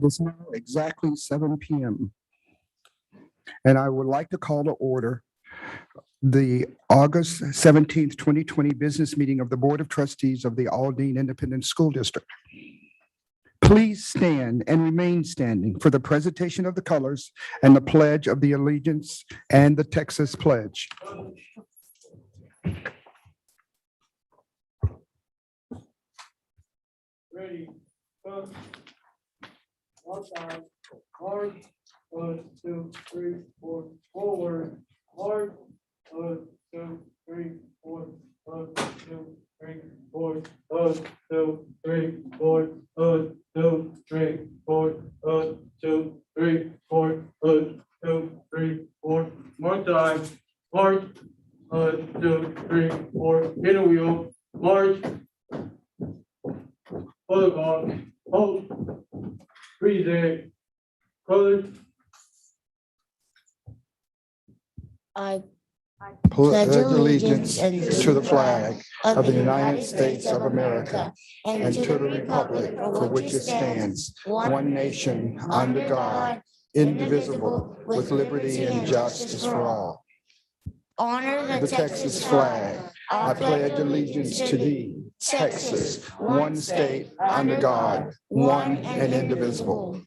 It is now exactly 7 p.m. And I would like to call to order the August 17th, 2020 business meeting of the Board of Trustees of the Aldine Independent School District. Please stand and remain standing for the presentation of the colors and the Pledge of the Allegiance and the Texas Pledge. Ready, go. One time, hard, 1, 2, 3, 4, forward, hard, 1, 2, 3, 4, 1, 2, 3, 4, 1, 2, 3, 4, 1, 2, 3, 4, 1, 2, 3, 4, 1, 2, 3, 4. More time, hard, 1, 2, 3, 4. Hit a wheel, march. Protocol, hold, freeze, colors. I Pledge allegiance to the flag of the United States of America and to the republic for which it stands, one nation, under God, indivisible, with liberty and justice for all. honor The Texas flag, I pledge allegiance to thee, Texas, one state, under God, one and indivisible.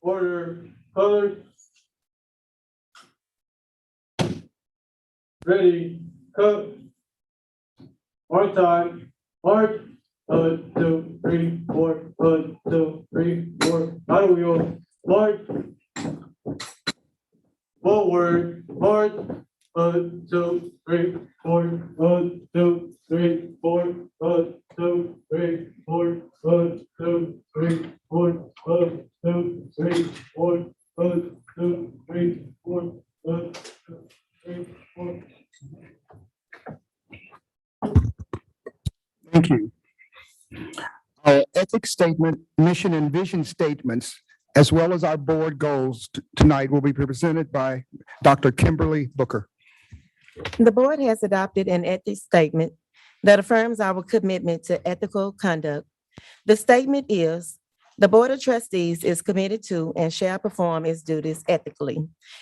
Order, colors. Ready, cut. One time, march. 1, 2, 3, 4, 1, 2, 3, 4. Out of wheel, march. Forward, march. 1, 2, 3, 4, 1, 2, 3, 4, 1, 2, 3, 4, 1, 2, 3, 4, 1, 2, 3, 4, 1, 2, 3, 4, 1, 2, 3, 4. Thank you. Our ethics statement, mission and vision statements, as well as our board goals tonight will be presented by Dr. Kimberly Booker. The board has adopted an ethics statement that affirms our commitment to ethical conduct. The statement is, the Board of Trustees is committed to and shall perform its duties ethically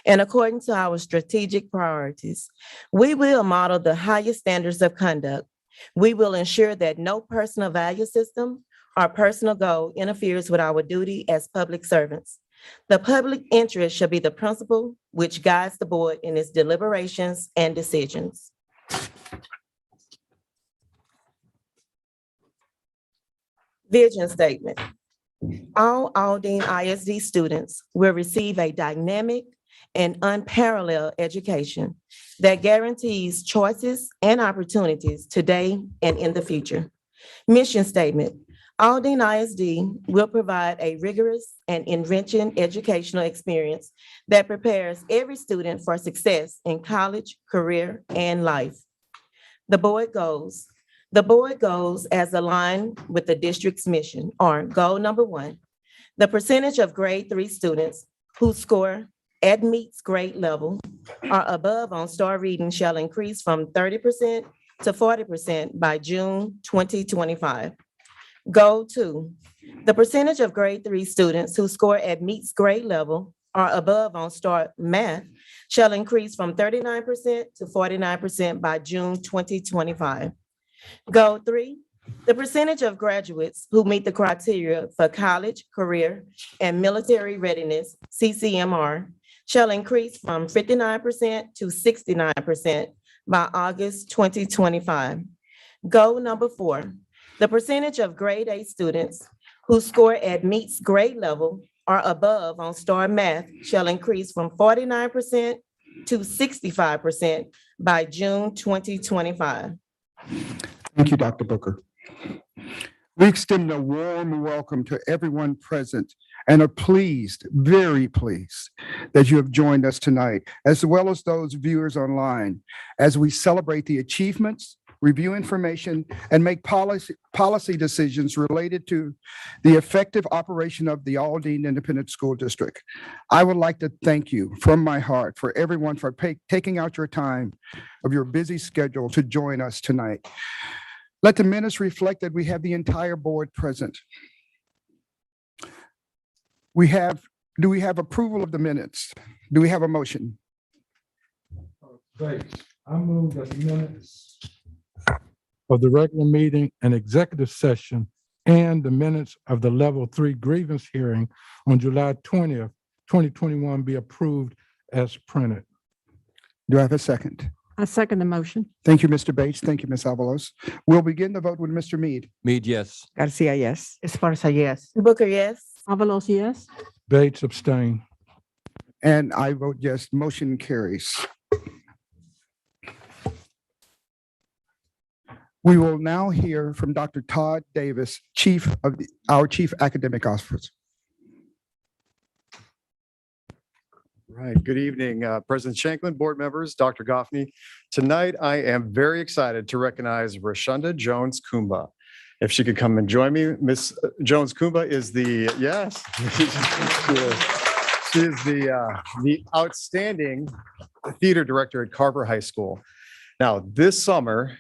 and according to our strategic priorities. We will model the highest standards of conduct. We will ensure that no personal value system or personal goal interferes with our duty as public servants. The public interest shall be the principle which guides the board in its deliberations and decisions. Vision statement. All Aldine ISD students will receive a dynamic and unparalleled education that guarantees choices and opportunities today and in the future. Mission statement. Aldine ISD will provide a rigorous and enriching educational experience that prepares every student for success in college, career, and life. The board goals. The board goals as aligned with the district's mission are goal number 1, the percentage of grade 3 students who score at meets grade level or above on STAR reading shall increase from 30% to 40% by June 2025. Goal 2, the percentage of grade 3 students who score at meets grade level or above on STAR math shall increase from 39% to 49% by June 2025. Goal 3, the percentage of graduates who meet the criteria for college, career, and military readiness, CCMR, shall increase from 59% to 69% by August 2025. Goal number 4, the percentage of grade 8 students who score at meets grade level or above on STAR math shall increase from 49% to 65% by June 2025. Thank you, Dr. Booker. We extend a warm welcome to everyone present and are pleased, very pleased, that you have joined us tonight, as well as those viewers online, as we celebrate the achievements, review information, and make policy decisions related to the effective operation of the Aldine Independent School District. I would like to thank you from my heart for everyone for taking out your time of your busy schedule to join us tonight. Let the minutes reflect that we have the entire board present. Do we have approval of the minutes? Do we have a motion? Great. I move that the minutes of the regular meeting and executive session and the minutes of the level 3 grievance hearing on July 20th, 2021 be approved as printed. Do I have a second? I second the motion. Thank you, Mr. Bates. Thank you, Ms. Avalos. We'll begin the vote with Mr. Mead. Mead, yes. Garcia, yes. Esparza, yes. Booker, yes. Avalos, yes. Bates abstain. And I vote yes. Motion carries. We will now hear from Dr. Todd Davis, our Chief Academic Officer. Right. Good evening, President Shanklin, board members, Dr. Goffney. Tonight, I am very excited to recognize Rashonda Jones-Kumba. If she could come and join me, Miss Jones-Kumba is the, yes, she is the outstanding theater director at Carver High School. Now, this summer,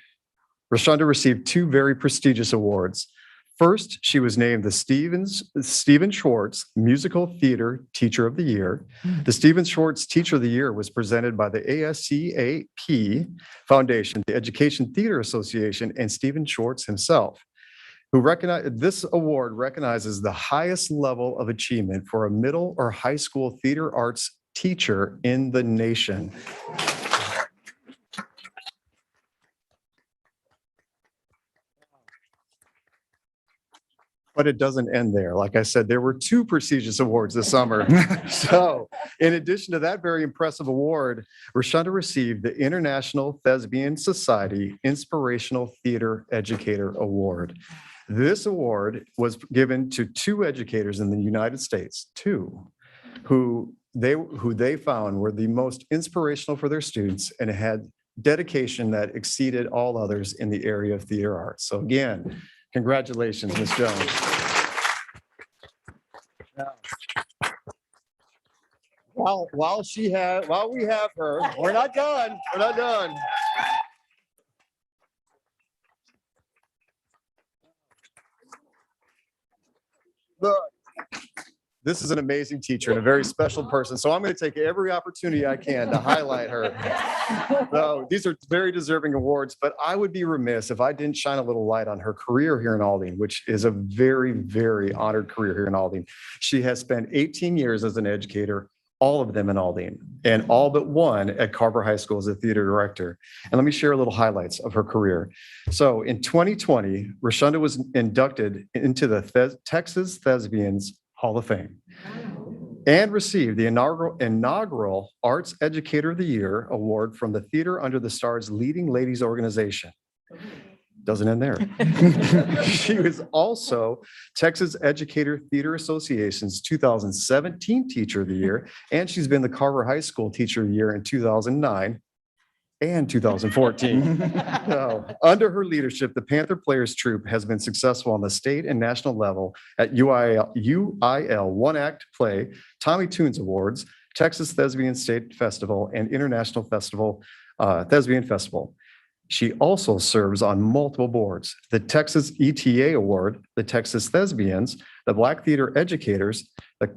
Rashonda received 2 very prestigious awards. First, she was named the Stephen Schwartz Musical Theater Teacher of the Year. The Stephen Schwartz Teacher of the Year was presented by the ASCAP Foundation, the Education Theater Association, and Stephen Schwartz himself, who this award recognizes the highest level of achievement for a middle or high school theater arts teacher in the nation. But it doesn't end there. Like I said, there were 2 prestigious awards this summer. So in addition to that very impressive award, Rashonda received the International Thespian Society Inspirational Theater Educator Award. This award was given to 2 educators in the United States, 2, who they found were the most inspirational for their students and had dedication that exceeded all others in the area of theater arts. So again, congratulations, Ms. Jones. While we have her, we're not done. We're not done. Look, this is an amazing teacher and a very special person. So I'm going to take every opportunity I can to highlight her. So these are very deserving awards, but I would be remiss if I didn't shine a little light on her career here in Aldine, which is a very, very honored career here in Aldine. She has spent 18 years as an educator, all of them in Aldine, and all but 1 at Carver High School as a theater director. And let me share a little highlights of her career. So in 2020, Rashonda was inducted into the Texas Thespians Hall of Fame and received the inaugural Arts Educator of the Year award from the Theater Under the Stars Leading Ladies Organization. Doesn't end there. She was also Texas Educator Theater Association's 2017 Teacher of the Year, and she's been the Carver High School Teacher of the Year in 2009 and 2014. So, under her leadership, the Panther Players Troupe has been successful on the state and national level at UIL One Act Play, Tommy Tunes Awards, Texas Thespian State Festival, and International Thespian Festival. She also serves on multiple boards: the Texas ETA Award, the Texas Thespians, the Black Theater Educators, the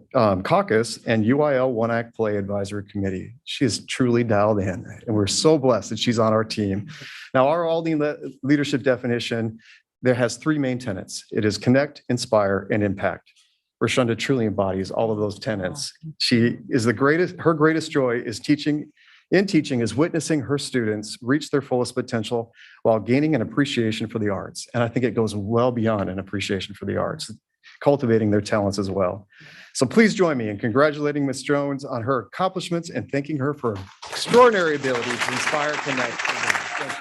Caucus, and UIL One Act Play Advisory Committee. She is truly dialed in, and we're so blessed that she's on our team. Now, our Aldine leadership definition, there has 3 main tenets. It is connect, inspire, and impact. Rashonda truly embodies all of those tenets. She is her greatest joy is teaching is witnessing her students reach their fullest potential while gaining an appreciation for the arts. And I think it goes well beyond an appreciation for the arts, cultivating their talents as well. So please join me in congratulating Ms. Jones on her accomplishments and thanking her for extraordinary ability to inspire, connect. Thank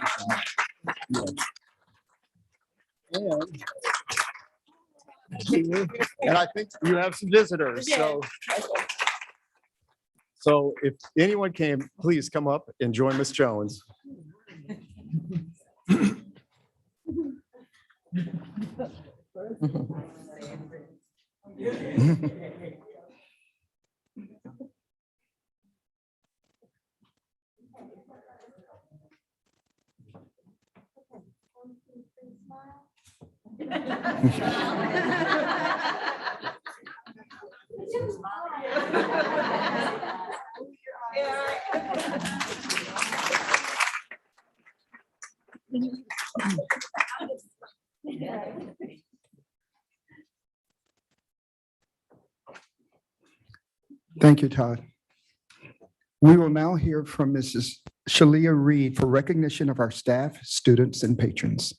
you so much. And I think you have some visitors, so if anyone came, please come up and join Ms. Jones. Thank you, Todd. We will now hear from Mrs. Shalia Reed for recognition of our staff, students, and patrons.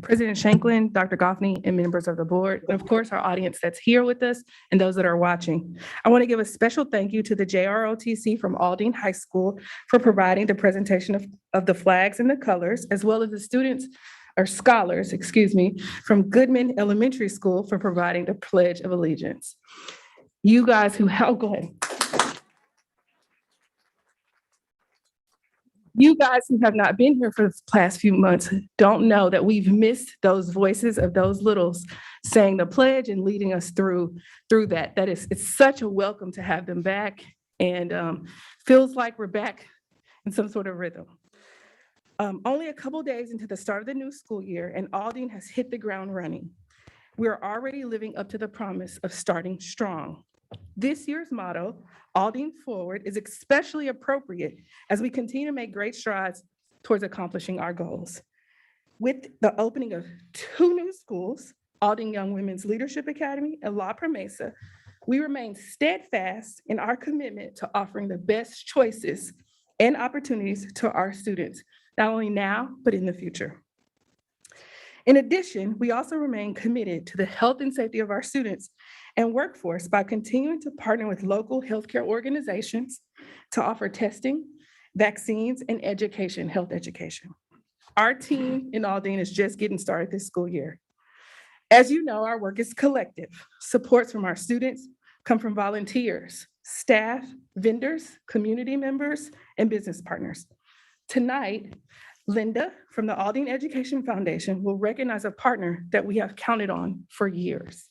President Shanklin, Dr. Goffney, and members of the board, and of course, our audience that's here with us and those that are watching. I want to give a special thank you to the JROTC from Aldine High School for providing the presentation of the flags and the colors, as well as the students or scholars, excuse me, from Goodman Elementary School for providing the Pledge of Allegiance. You guys who, go ahead. You guys who have not been here for the past few months don't know that we've missed those voices of those littles saying the pledge and leading us through that. It's such a welcome to have them back, and feels like we're back in some sort of rhythm. Only a couple days into the start of the new school year, and Aldine has hit the ground running. We're already living up to the promise of starting strong. This year's motto, Aldine Forward, is especially appropriate as we continue to make great strides towards accomplishing our goals. With the opening of 2 new schools, Aldine Young Women's Leadership Academy and La Promesa, we remain steadfast in our commitment to offering the best choices and opportunities to our students, not only now, but in the future. In addition, we also remain committed to the health and safety of our students and workforce by continuing to partner with local healthcare organizations to offer testing, vaccines, and health education. Our team in Aldine is just getting started this school year. As you know, our work is collective. Supports from our students come from volunteers, staff, vendors, community members, and business partners. Tonight, Linda from the Aldine Education Foundation will recognize a partner that we have counted on for years.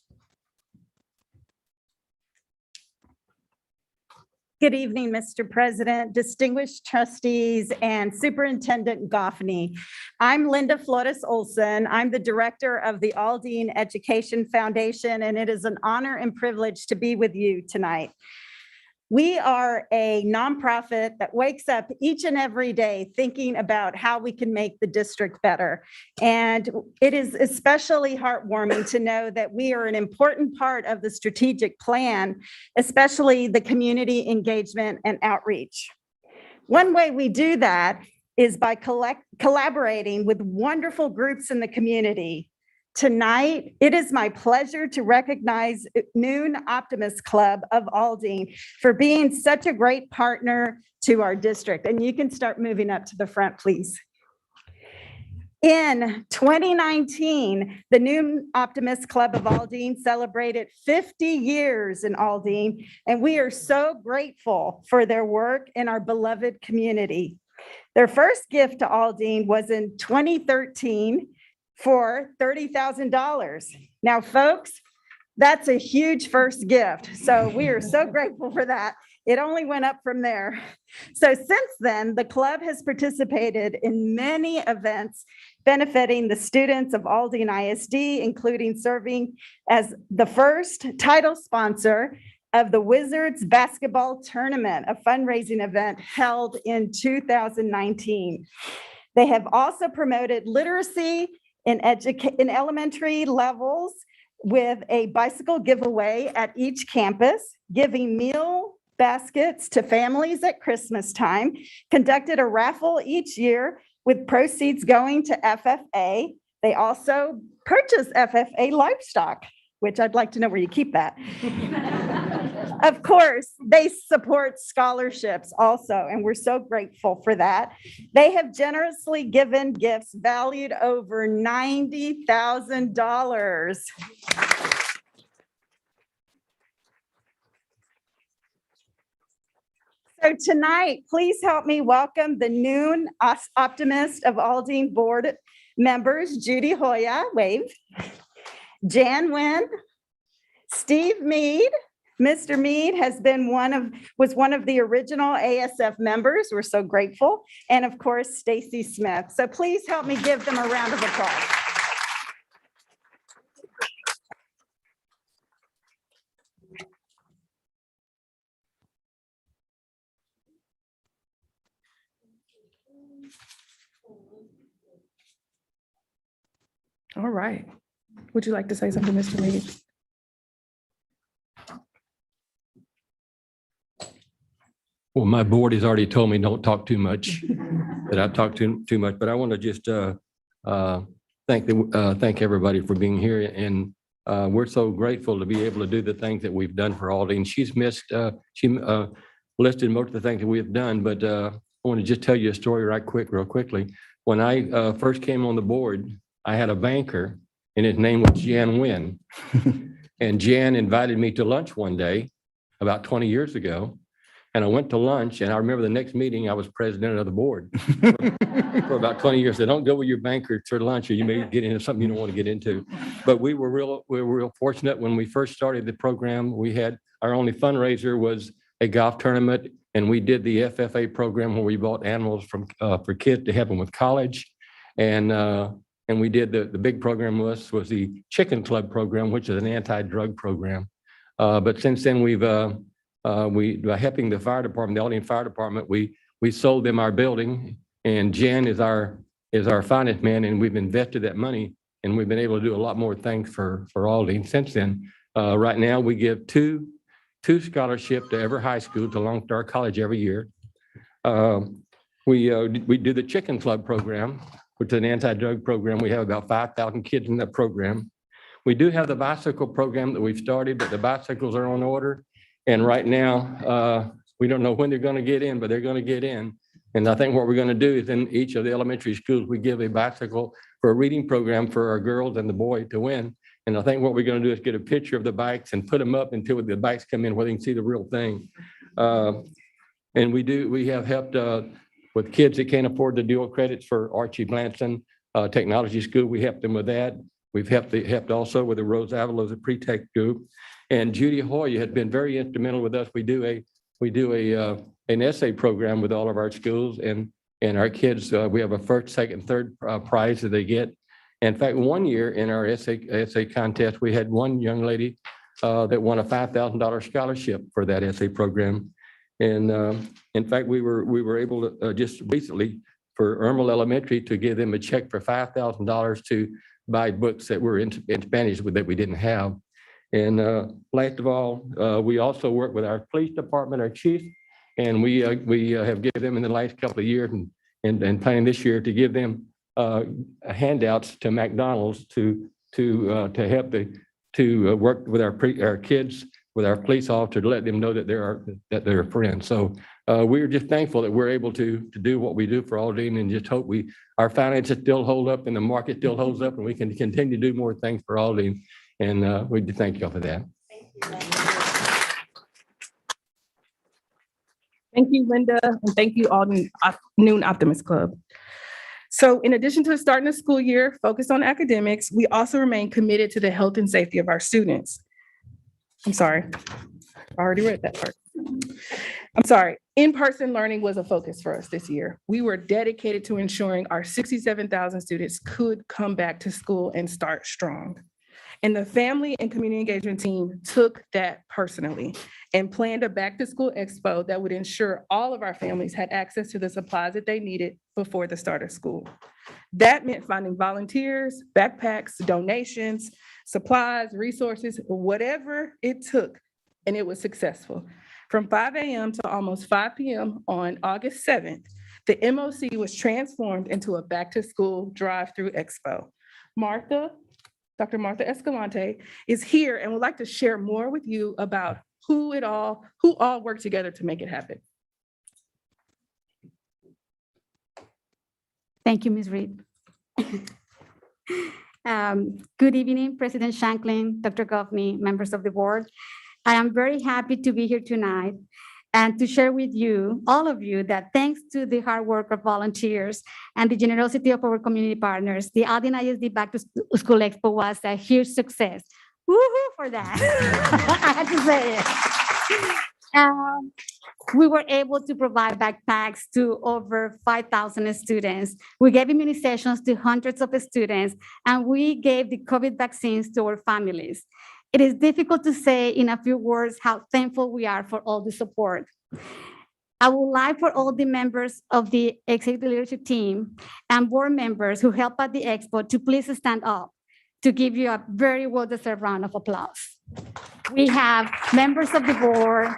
Good evening, Mr. President, distinguished trustees, and Superintendent Goffney. I'm Linda Flores Olson. I'm the director of the Aldine Education Foundation, and it is an honor and privilege to be with you tonight. We are a nonprofit that wakes up each and every day thinking about how we can make the district better. And it is especially heartwarming to know that we are an important part of the strategic plan, especially the community engagement and outreach. One way we do that is by collaborating with wonderful groups in the community. Tonight, it is my pleasure to recognize Noon Optimist Club of Aldine for being such a great partner to our district. And you can start moving up to the front, please. In 2019, the Noon Optimist Club of Aldine celebrated 50 years in Aldine, and we are so grateful for their work in our beloved community. Their first gift to Aldine was in 2013, for $30,000. Now, folks, that's a huge first gift. So we are so grateful for that. It only went up from there. So since then, the club has participated in many events benefiting the students of Aldine ISD, including serving as the first title sponsor of the Wizards Basketball Tournament, a fundraising event held in 2019. They have also promoted literacy in elementary levels with a bicycle giveaway at each campus, giving meal baskets to families at Christmas time, conducted a raffle each year with proceeds going to FFA. They also purchase FFA livestock, which I'd like to know where you keep that. Of course, they support scholarships also, and we're so grateful for that. They have generously given gifts valued over $90,000. So tonight, please help me welcome the Noon Optimist of Aldine Board Members Judy Hoya, wave. Jan Nguyen, Steve Mead. Mr. Mead was one of the original ASF members. We're so grateful. And of course, Stacy Smith. So please help me give them a round of applause. All right. Would you like to say something, Mr. Mead? Well, my board has already told me don't talk too much, that I've talked too much, but I want to just thank everybody for being here. And we're so grateful to be able to do the things that we've done for Aldine. She's listed most of the things that we have done, but I want to just tell you a story real quickly. When I first came on the board, I had a banker and his name was Jan Nguyen. And Jan invited me to lunch one day about 20 years ago. And I went to lunch, and I remember the next meeting, I was president of the board for about 20 years. So don't go with your banker to lunch, or you may get into something you don't want to get into. But we were real fortunate when we first started the program. We had our only fundraiser was a golf tournament, and we did the FFA program where we bought animals for kids to help them with college. And we did the big program was the Chicken Club program, which is an anti-drug program. But since then, by helping the fire department, the Aldine Fire Department, we sold them our building, and Jan is our finance man, and we've invested that money, and we've been able to do a lot more things for Aldine since then. Right now, we give two scholarships to every high school to Lone Star College every year. We do the Chicken Club program, which is an anti-drug program. We have about 5,000 kids in that program. We do have the bicycle program that we've started, but the bicycles are on order. And right now, we don't know when they're going to get in, but they're going to get in. And I think what we're going to do is in each of the elementary schools, we give a bicycle for a reading program for our girls and the boy to win. And I think what we're going to do is get a picture of the bikes and put them up until the bikes come in where they can see the real thing. And we have helped with kids that can't afford the dual credits for Archie Blanson Technology School. We helped them with that. We've helped also with the Rose Avalos at pre-tech group. And Judy Hoya has been very instrumental with us. We do an essay program with all of our schools, and our kids. We have a first, second, third prize that they get. In fact, one year in our essay contest, we had one young lady that won a $5,000 scholarship for that essay program. And in fact, we were able to just recently for Irma Elementary to give them a check for $5,000 to buy books that were in Spanish that we didn't have. And last of all, we also work with our police department, our chief, and we have given them in the last couple of years and planning this year to give them handouts to McDonald's to help to work with our kids, with our police officer, to let them know that they're friends. So we're just thankful that we're able to do what we do for Aldine, and just hope our finances still hold up and the market still holds up, and we can continue to do more things for Aldine. And we do thank you all for that. Thank you, Linda, and thank you, Aldine Noon Optimist Club. So in addition to starting the school year focused on academics, we also remain committed to the health and safety of our students. I'm sorry, I already read that part. I'm sorry. In-person learning was a focus for us this year. We were dedicated to ensuring our 67,000 students could come back to school and start strong. And the family and community engagement team took that personally and planned a back-to-school expo that would ensure all of our families had access to the supplies that they needed before the start of school. That meant finding volunteers, backpacks, donations, supplies, resources, whatever it took, and it was successful. From 5 a.m. to almost 5 p.m. on August 7th, the MOC was transformed into a back-to-school drive-through expo. Dr. Martha Escalante is here and would like to share more with you about who all worked together to make it happen. Thank you, Ms. Reed. Good evening, President Shanklin, Dr. Govney, members of the board. I am very happy to be here tonight and to share with you, all of you, that thanks to the hard work of volunteers and the generosity of our community partners, the Aldine ISD Back to School Expo was a huge success. Woo-hoo for that. I had to say it. We were able to provide backpacks to over 5,000 students. We gave immunizations to hundreds of students, and we gave the COVID vaccines to our families. It is difficult to say in a few words how thankful we are for all the support. I would like for all the members of the executive leadership team and board members who helped at the expo to please stand up to give you a very well-deserved round of applause. We have members of the board,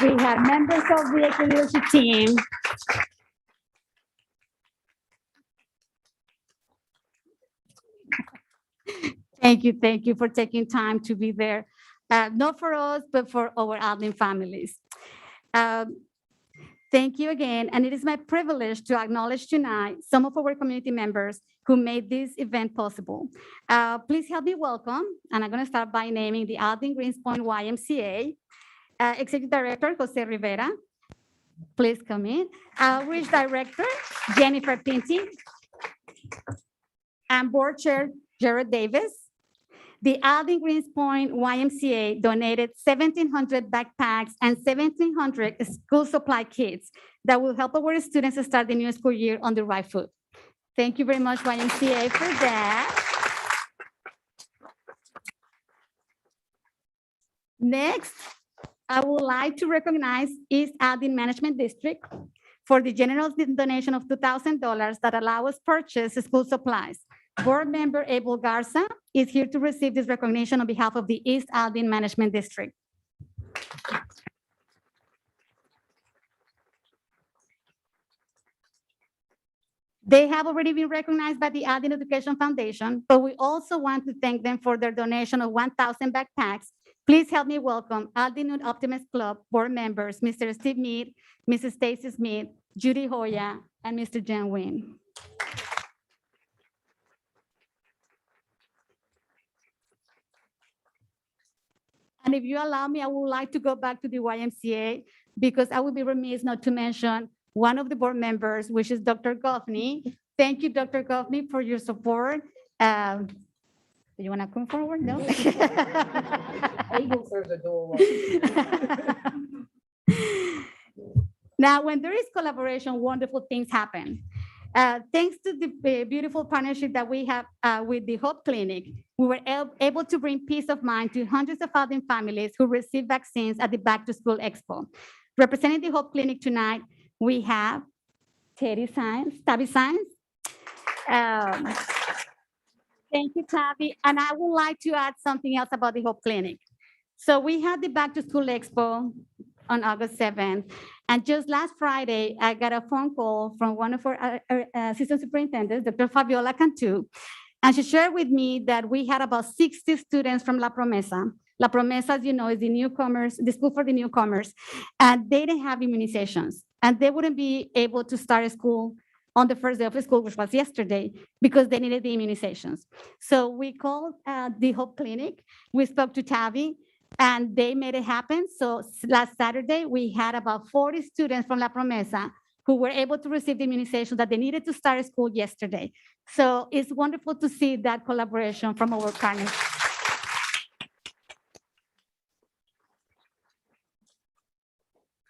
we have members of the executive leadership team. Thank you for taking time to be there, not for us, but for our Aldine families. Thank you again, and it is my privilege to acknowledge tonight some of our community members who made this event possible. Please help me welcome, and I'm going to start by naming the Aldine Greenspoint YMCA Executive Director, Jose Rivera. Please come in. Outreach Director, Jennifer Pinty, and Board Chair, Jared Davis. The Aldine Greenspoint YMCA donated 1,700 backpacks and 1,700 school supply kits that will help our students start the new school year on the right foot. Thank you very much, YMCA, for that. Next, I would like to recognize East Aldine Management District for the generous donation of $2,000 that allow us purchase school supplies. Board member Abel Garza is here to receive this recognition on behalf of the East Aldine Management District. They have already been recognized by the Aldine Education Foundation, but we also want to thank them for their donation of 1,000 backpacks. Please help me welcome Aldine Optimist Club board members, Mr. Steve Mead, Mrs. Stacy Smith, Judy Hoya, and Mr. Jan Wynn. And if you allow me, I would like to go back to the YMCA because I would be remiss not to mention one of the board members, which is Dr. Goffney. Thank you, Dr. Goffney, for your support. Do you want to come forward? No? Now, when there is collaboration, wonderful things happen. Thanks to the beautiful partnership that we have with the Hope Clinic, we were able to bring peace of mind to hundreds of Aldine families who received vaccines at the Back to School Expo. Representing the Hope Clinic tonight, we have Tabby Sines. Thank you, Tabby. And I would like to add something else about the Hope Clinic. So we had the Back to School Expo on August 7th. And just last Friday, I got a phone call from one of our assistant superintendents, Dr. Fabiola Cantu, and she shared with me that we had about 60 students from La Promesa. La Promesa, as you know, is the newcomers, the school for the newcomers, and they didn't have immunizations, and they wouldn't be able to start school on the first day of school, which was yesterday, because they needed the immunizations. So we called the Hope Clinic. We spoke to Tavi, and they made it happen. So last Saturday, we had about 40 students from La Promesa who were able to receive the immunization that they needed to start school yesterday. So it's wonderful to see that collaboration from our partners.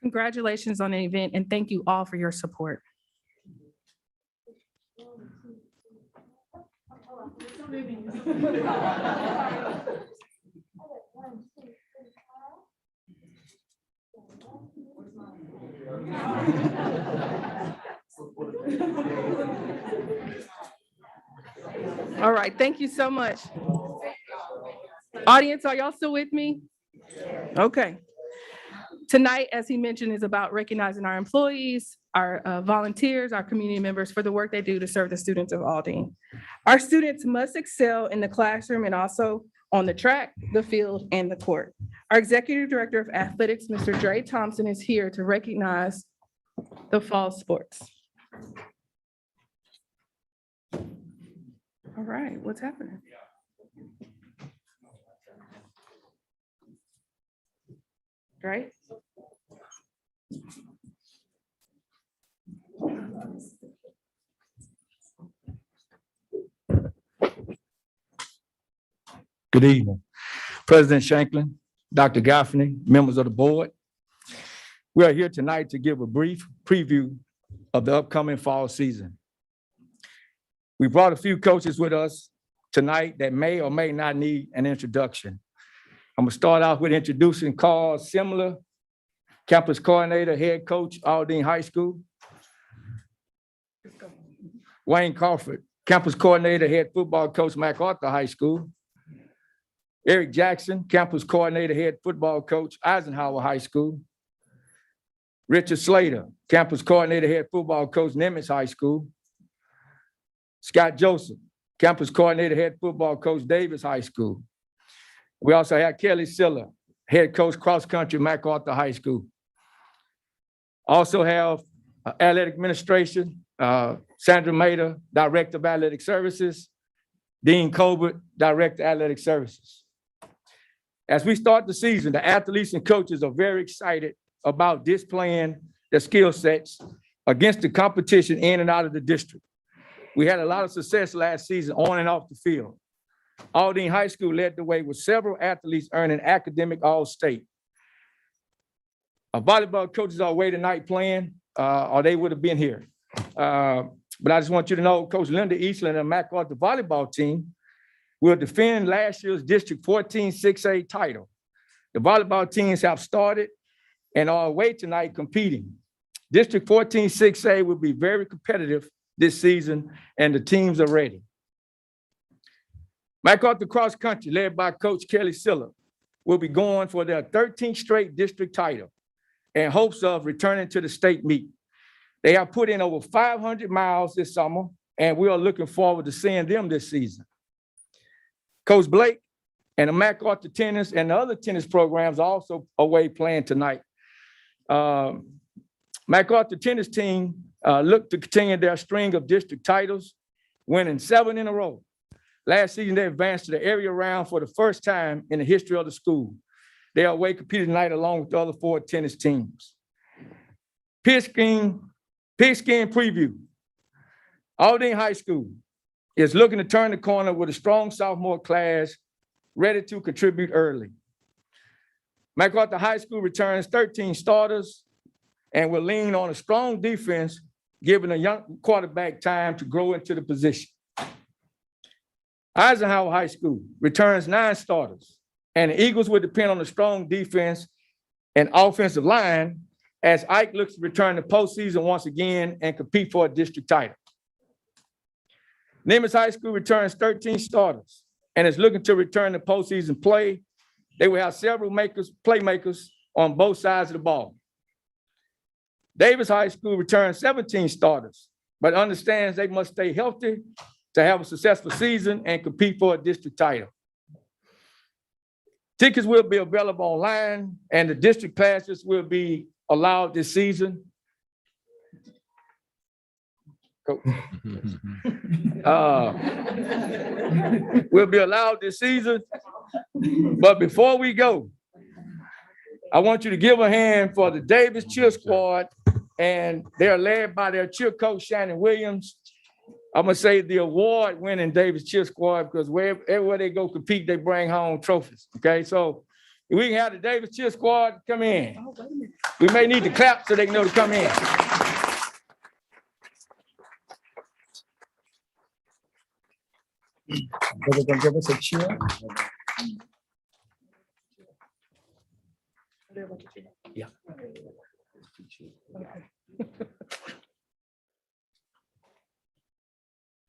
Congratulations on the event, and thank you all for your support. All right, thank you so much. Audience, are y'all still with me? Okay. Tonight, as he mentioned, is about recognizing our employees, our volunteers, our community members for the work they do to serve the students of Aldine. Our students must excel in the classroom and also on the track, the field, and the court. Our Executive Director of Athletics, Mr. Dre Thompson, is here to recognize the fall sports. All right, what's happening? Right? Good evening. President Shanklin, Dr. Gaffney, members of the board. We are here tonight to give a brief preview of the upcoming fall season. We brought a few coaches with us tonight that may or may not need an introduction. I'm gonna start off with introducing Carl Simler, campus coordinator, head coach, Aldine High School. Wayne Crawford, campus coordinator, head football coach, MacArthur High School. Eric Jackson, campus coordinator, head football coach, Eisenhower High School. Richard Slater, campus coordinator, head football coach, Nimitz High School. Scott Joseph, campus coordinator, head football coach, Davis High School. We also have Kelly Siller, head coach, cross country, MacArthur High School. Also have athletic administration, Sandra Mater, director of athletic services, Dean Colbert, director of athletic services. As we start the season, the athletes and coaches are very excited about displaying their skill sets against the competition in and out of the district. We had a lot of success last season on and off the field. Aldine High School led the way with several athletes earning academic all-state. Our volleyball coaches are away tonight playing, or they would have been here. But I just want you to know, Coach Linda Eastland and MacArthur volleyball team will defend last year's District 14 6A title. The volleyball teams have started and are away tonight competing. District 14 6A will be very competitive this season, and the teams are ready. MacArthur cross country, led by Coach Kelly Siller, will be going for their 13th straight district title in hopes of returning to the state meet. They have put in over 500 miles this summer, and we are looking forward to seeing them this season. Coach Blake and the MacArthur tennis and the other tennis programs are also away playing tonight. MacArthur tennis team look to continue their string of district titles, winning 7 in a row. Last season, they advanced to the area round for the first time in the history of the school. They are away competing tonight along with the other 4 tennis teams. Pigskin preview. Aldine High School is looking to turn the corner with a strong sophomore class ready to contribute early. MacArthur High School returns 13 starters and will lean on a strong defense, giving a young quarterback time to grow into the position. Eisenhower High School returns 9 starters, and the Eagles will depend on a strong defense and offensive line as Ike looks to return to postseason once again and compete for a district title. Nimitz High School returns 13 starters and is looking to return to postseason play. They will have several playmakers on both sides of the ball. Davis High School returns 17 starters, but understands they must stay healthy to have a successful season and compete for a district title. Tickets will be available online, and the district classes will be allowed this season. Will be allowed this season. But before we go, I want you to give a hand for the Davis cheer squad, and they're led by their cheer coach, Shannon Williams. I'm gonna say the award-winning Davis cheer squad, because everywhere they go compete, they bring home trophies. Okay, so if we can have the Davis cheer squad come in. We may need to clap so they can know to come in. They're gonna give us a cheer. Yeah.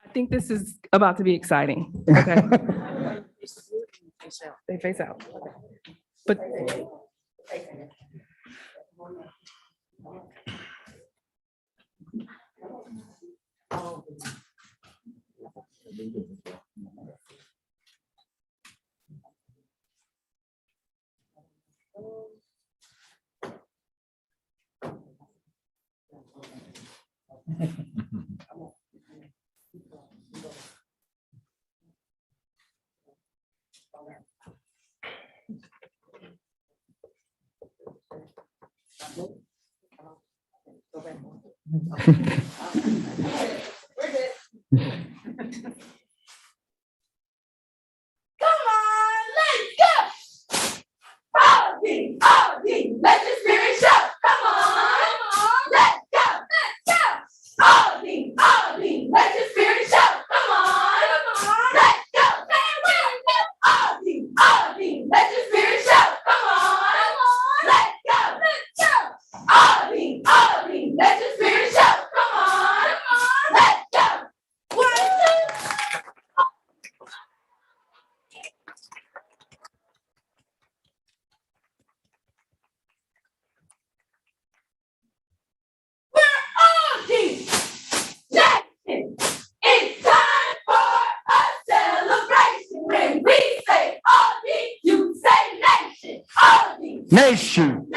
I think this is about to be exciting. Okay. They face out. But Nation.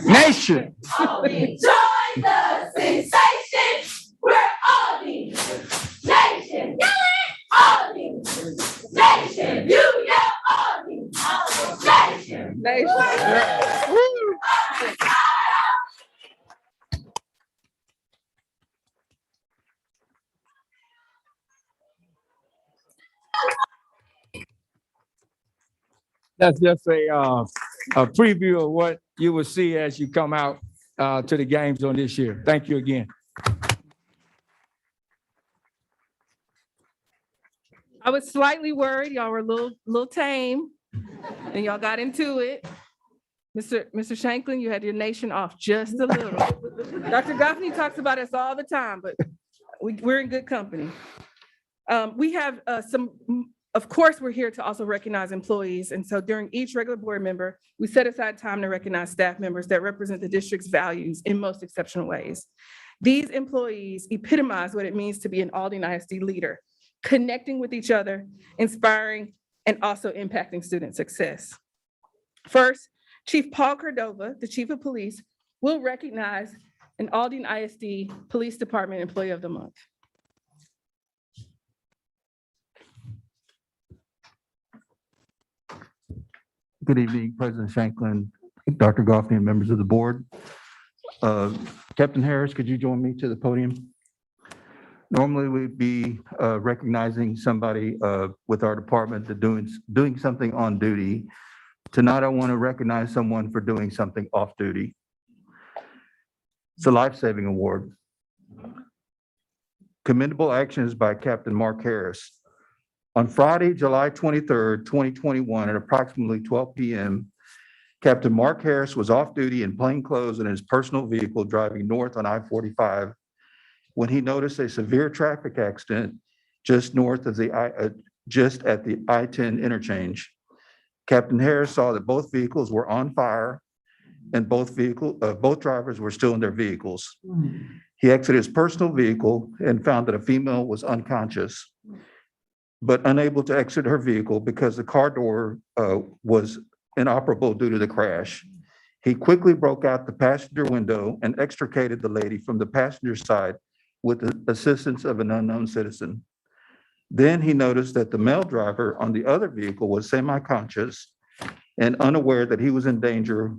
Nation. Join the sensation. We're Aldine Nation. Yell it, Aldine Nation. You yell Aldine Nation. That's just a preview of what you will see as you come out to the games on this year. Thank you again. I was slightly worried. Y'all were a little tame and y'all got into it. Mr. Shanklin, you had your nation off just a little. Dr. Goffney talks about us all the time, but we're in good company. We have of course, we're here to also recognize employees. And so during each regular board member, we set aside time to recognize staff members that represent the district's values in most exceptional ways. These employees epitomize what it means to be an Aldine ISD leader, connecting with each other, inspiring, and also impacting student success. First, Chief Paul Cordova, the Chief of Police, will recognize an Aldine ISD Police Department Employee of the Month. Good evening, President Shanklin, Dr. Goffney, and members of the board. Captain Harris, could you join me to the podium? Normally, we'd be recognizing somebody with our department that doing something on duty. Tonight, I want to recognize someone for doing something off duty. It's a life-saving award. Commendable actions by Captain Mark Harris. On Friday, July 23rd, 2021, at approximately 12 p.m., Captain Mark Harris was off duty in plain clothes in his personal vehicle driving north on I-45 when he noticed a severe traffic accident just north of just at the I-10 interchange. Captain Harris saw that both vehicles were on fire and both drivers were still in their vehicles. He exited his personal vehicle and found that a female was unconscious, but unable to exit her vehicle because the car door was inoperable due to the crash. He quickly broke out the passenger window and extricated the lady from the passenger side with the assistance of an unknown citizen. Then he noticed that the male driver on the other vehicle was semi-conscious and unaware that he was in danger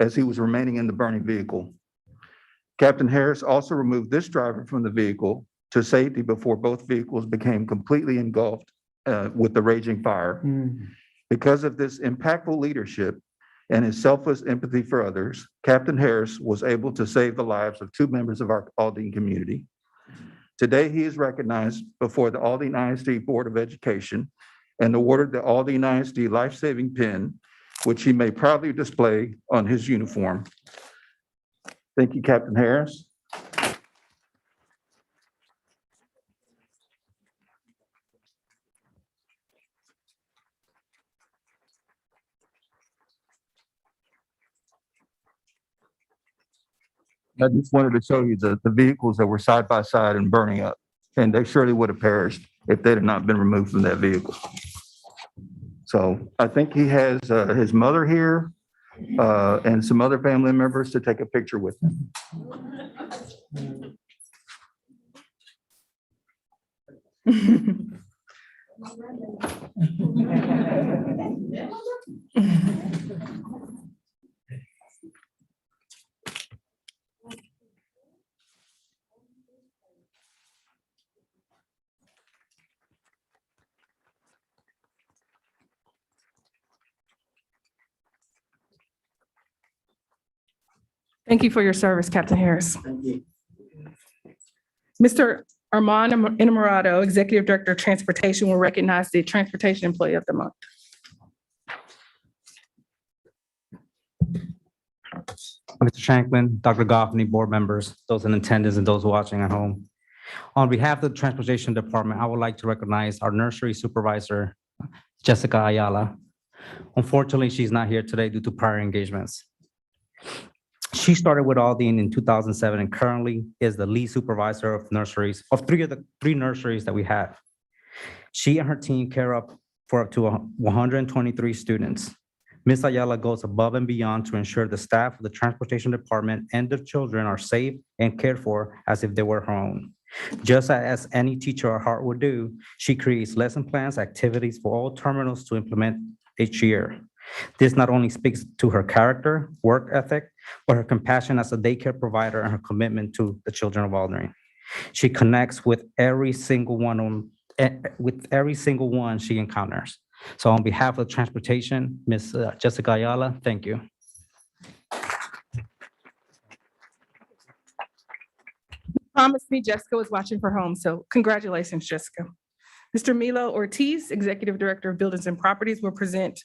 as he was remaining in the burning vehicle. Captain Harris also removed this driver from the vehicle to safety before both vehicles became completely engulfed with the raging fire. Because of this impactful leadership and his selfless empathy for others, Captain Harris was able to save the lives of 2 members of our Aldine community. Today, he is recognized before the Aldine ISD Board of Education and awarded the Aldine ISD life-saving pin, which he may proudly display on his uniform. Thank you, Captain Harris. I just wanted to show you the vehicles that were side by side and burning up, and they surely would have perished if they had not been removed from that vehicle. So I think he has his mother here and some other family members to take a picture with him. Thank you for your service, Captain Harris. Mr. Armand Enamorado, Executive Director of Transportation, will recognize the Transportation Employee of the Month. Mr. Shanklin, Dr. Goffney, board members, those in attendance and those watching at home. On behalf of the Transportation Department, I would like to recognize our nursery supervisor, Jessica Ayala. Unfortunately, she's not here today due to prior engagements. She started with Aldine in 2007 and currently is the lead supervisor of nurseries, of three nurseries that we have. She and her team care for up to 123 students. Ms. Ayala goes above and beyond to ensure the staff of the Transportation Department and the children are safe and cared for as if they were her own. Just as any teacher or heart would do, she creates lesson plans, activities for all terminals to implement each year. This not only speaks to her character, work ethic, but her compassion as a daycare provider and her commitment to the children of Aldine. She connects with every single one she encounters. So on behalf of transportation, Ms. Jessica Ayala, thank you. Promised me Jessica was watching for home, so congratulations, Jessica. Mr. Milo Ortiz, Executive Director of Buildings and Properties, will present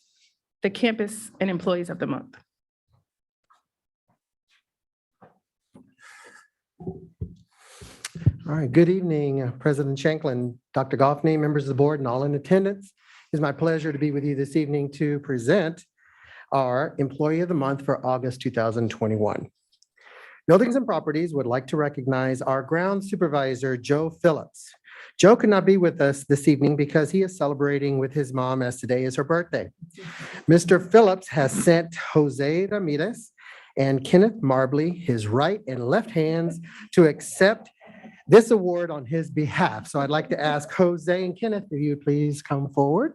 the Campus and Employees of the Month. All right, good evening, President Shanklin, Dr. Goffney, members of the board, and all in attendance. It's my pleasure to be with you this evening to present our Employee of the Month for August 2021. Buildings and Properties would like to recognize our ground supervisor, Joe Phillips. Joe could not be with us this evening because he is celebrating with his mom as today is her birthday. Mr. Phillips has sent Jose Ramirez and Kenneth Marbley, his right and left hands, to accept this award on his behalf. So I'd like to ask Jose and Kenneth, if you would please come forward.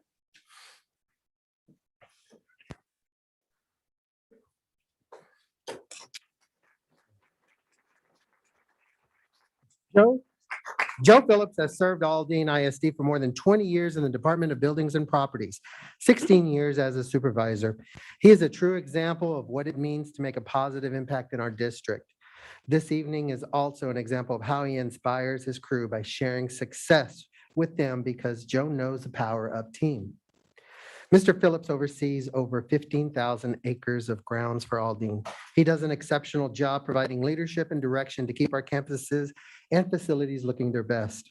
Joe Phillips has served Aldine ISD for more than 20 years in the Department of Buildings and Properties, 16 years as a supervisor. He is a true example of what it means to make a positive impact in our district. This evening is also an example of how he inspires his crew by sharing success with them because Joe knows the power of team. Mr. Phillips oversees over 15,000 acres of grounds for Aldine. He does an exceptional job providing leadership and direction to keep our campuses and facilities looking their best.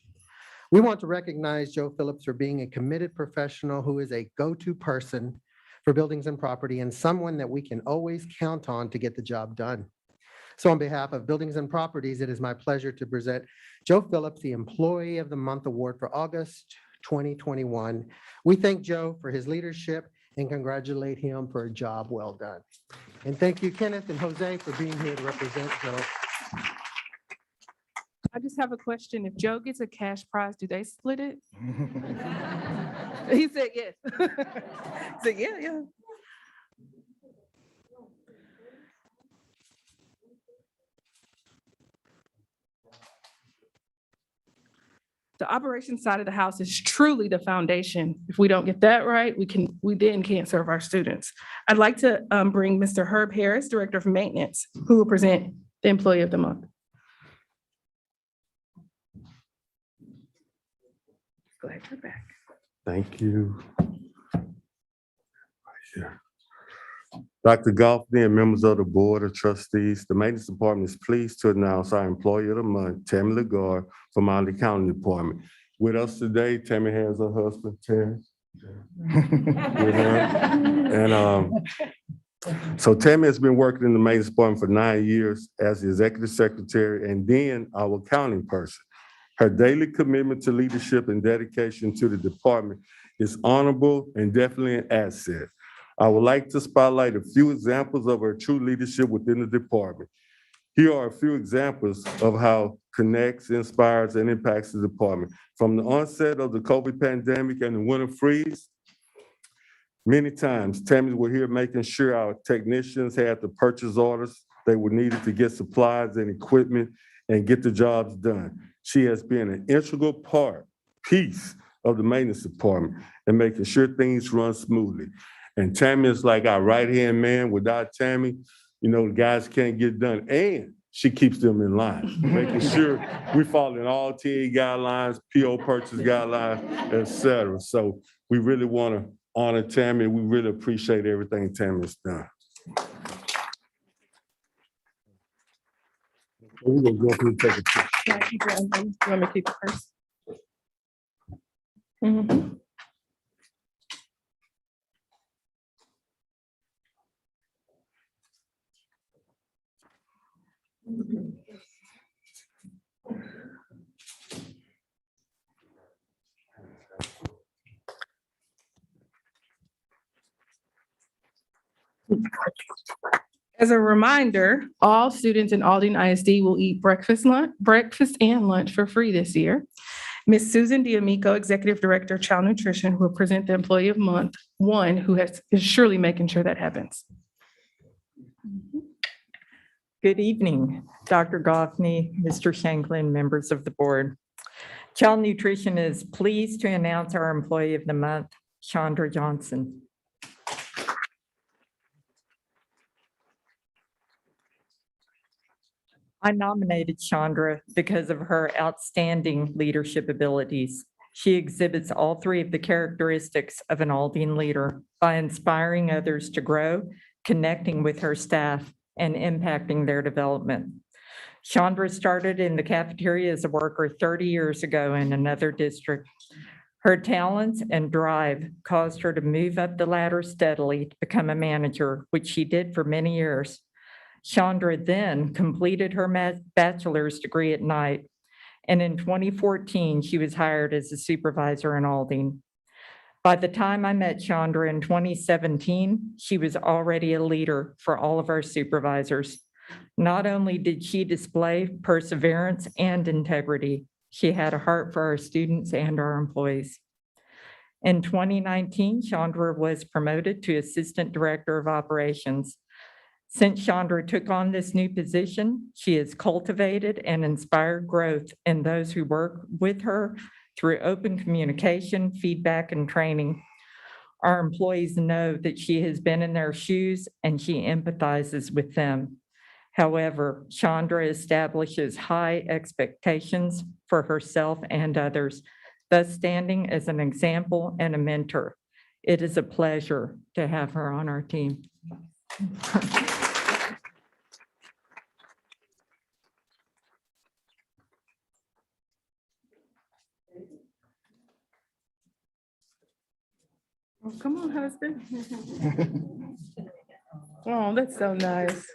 We want to recognize Joe Phillips for being a committed professional who is a go-to person for buildings and property and someone that we can always count on to get the job done. So on behalf of Buildings and Properties, it is my pleasure to present Joe Phillips, the Employee of the Month Award for August 2021. We thank Joe for his leadership and congratulate him for a job well done. And thank you, Kenneth and Jose, for being here to represent Joe. I just have a question. If Joe gets a cash prize, do they split it? He said yes. He said, yeah. The operations side of the house is truly the foundation. If we don't get that right, we then can't serve our students. I'd like to bring Mr. Herb Harris, Director of Maintenance, who will present the Employee of the Month. Glad you're back. Thank you. Dr. Goffney and members of the Board of Trustees, the Maintenance Department is pleased to announce our Employee of the Month, Tammy Lagarde from Aldine County Department. With us today, Tammy has her husband, Terrence. So Tammy has been working in the Maintenance Department for 9 years as the Executive Secretary and then our accounting person. Her daily commitment to leadership and dedication to the department is honorable and definitely an asset. I would like to spotlight a few examples of her true leadership within the department. Here are a few examples of how connects, inspires, and impacts the department. From the onset of the COVID pandemic and the winter freeze, many times Tammy was here making sure our technicians had the purchase orders they were needed to get supplies and equipment and get the jobs done. She has been an integral piece of the maintenance department and making sure things run smoothly. And Tammy is like our right-hand man. Without Tammy, the guys can't get done. And she keeps them in line, making sure we follow all TA guidelines, PO purchase guidelines, et cetera. So we really want to honor Tammy. We really appreciate everything Tammy has done. We're going to go through and take a picture. Can I keep it? You want me to keep it first? Mhm. As a reminder, all students in Aldine ISD will eat breakfast and lunch for free this year. Ms. Susan D'Amico, Executive Director, Child Nutrition, will present the Employee of Month one, who is surely making sure that happens. Good evening, Dr. Goffney, Mr. Shanklin, members of the board. Child Nutrition is pleased to announce our Employee of the Month, Chandra Johnson. I nominated Chandra because of her outstanding leadership abilities. She exhibits all three of the characteristics of an Aldine leader by inspiring others to grow, connecting with her staff, and impacting their development. Chandra started in the cafeteria as a worker 30 years ago in another district. Her talents and drive caused her to move up the ladder steadily to become a manager, which she did for many years. Chandra then completed her bachelor's degree at night, and in 2014, she was hired as a supervisor in Aldine. By the time I met Chandra in 2017, she was already a leader for all of our supervisors. Not only did she display perseverance and integrity, she had a heart for our students and our employees. In 2019, Chandra was promoted to Assistant Director of Operations. Since Chandra took on this new position, she has cultivated and inspired growth in those who work with her through open communication, feedback, and training. Our employees know that she has been in their shoes and she empathizes with them. However, Chandra establishes high expectations for herself and others, thus standing as an example and a mentor. It is a pleasure to have her on our team. Oh, come on, husband. Oh, that's so nice.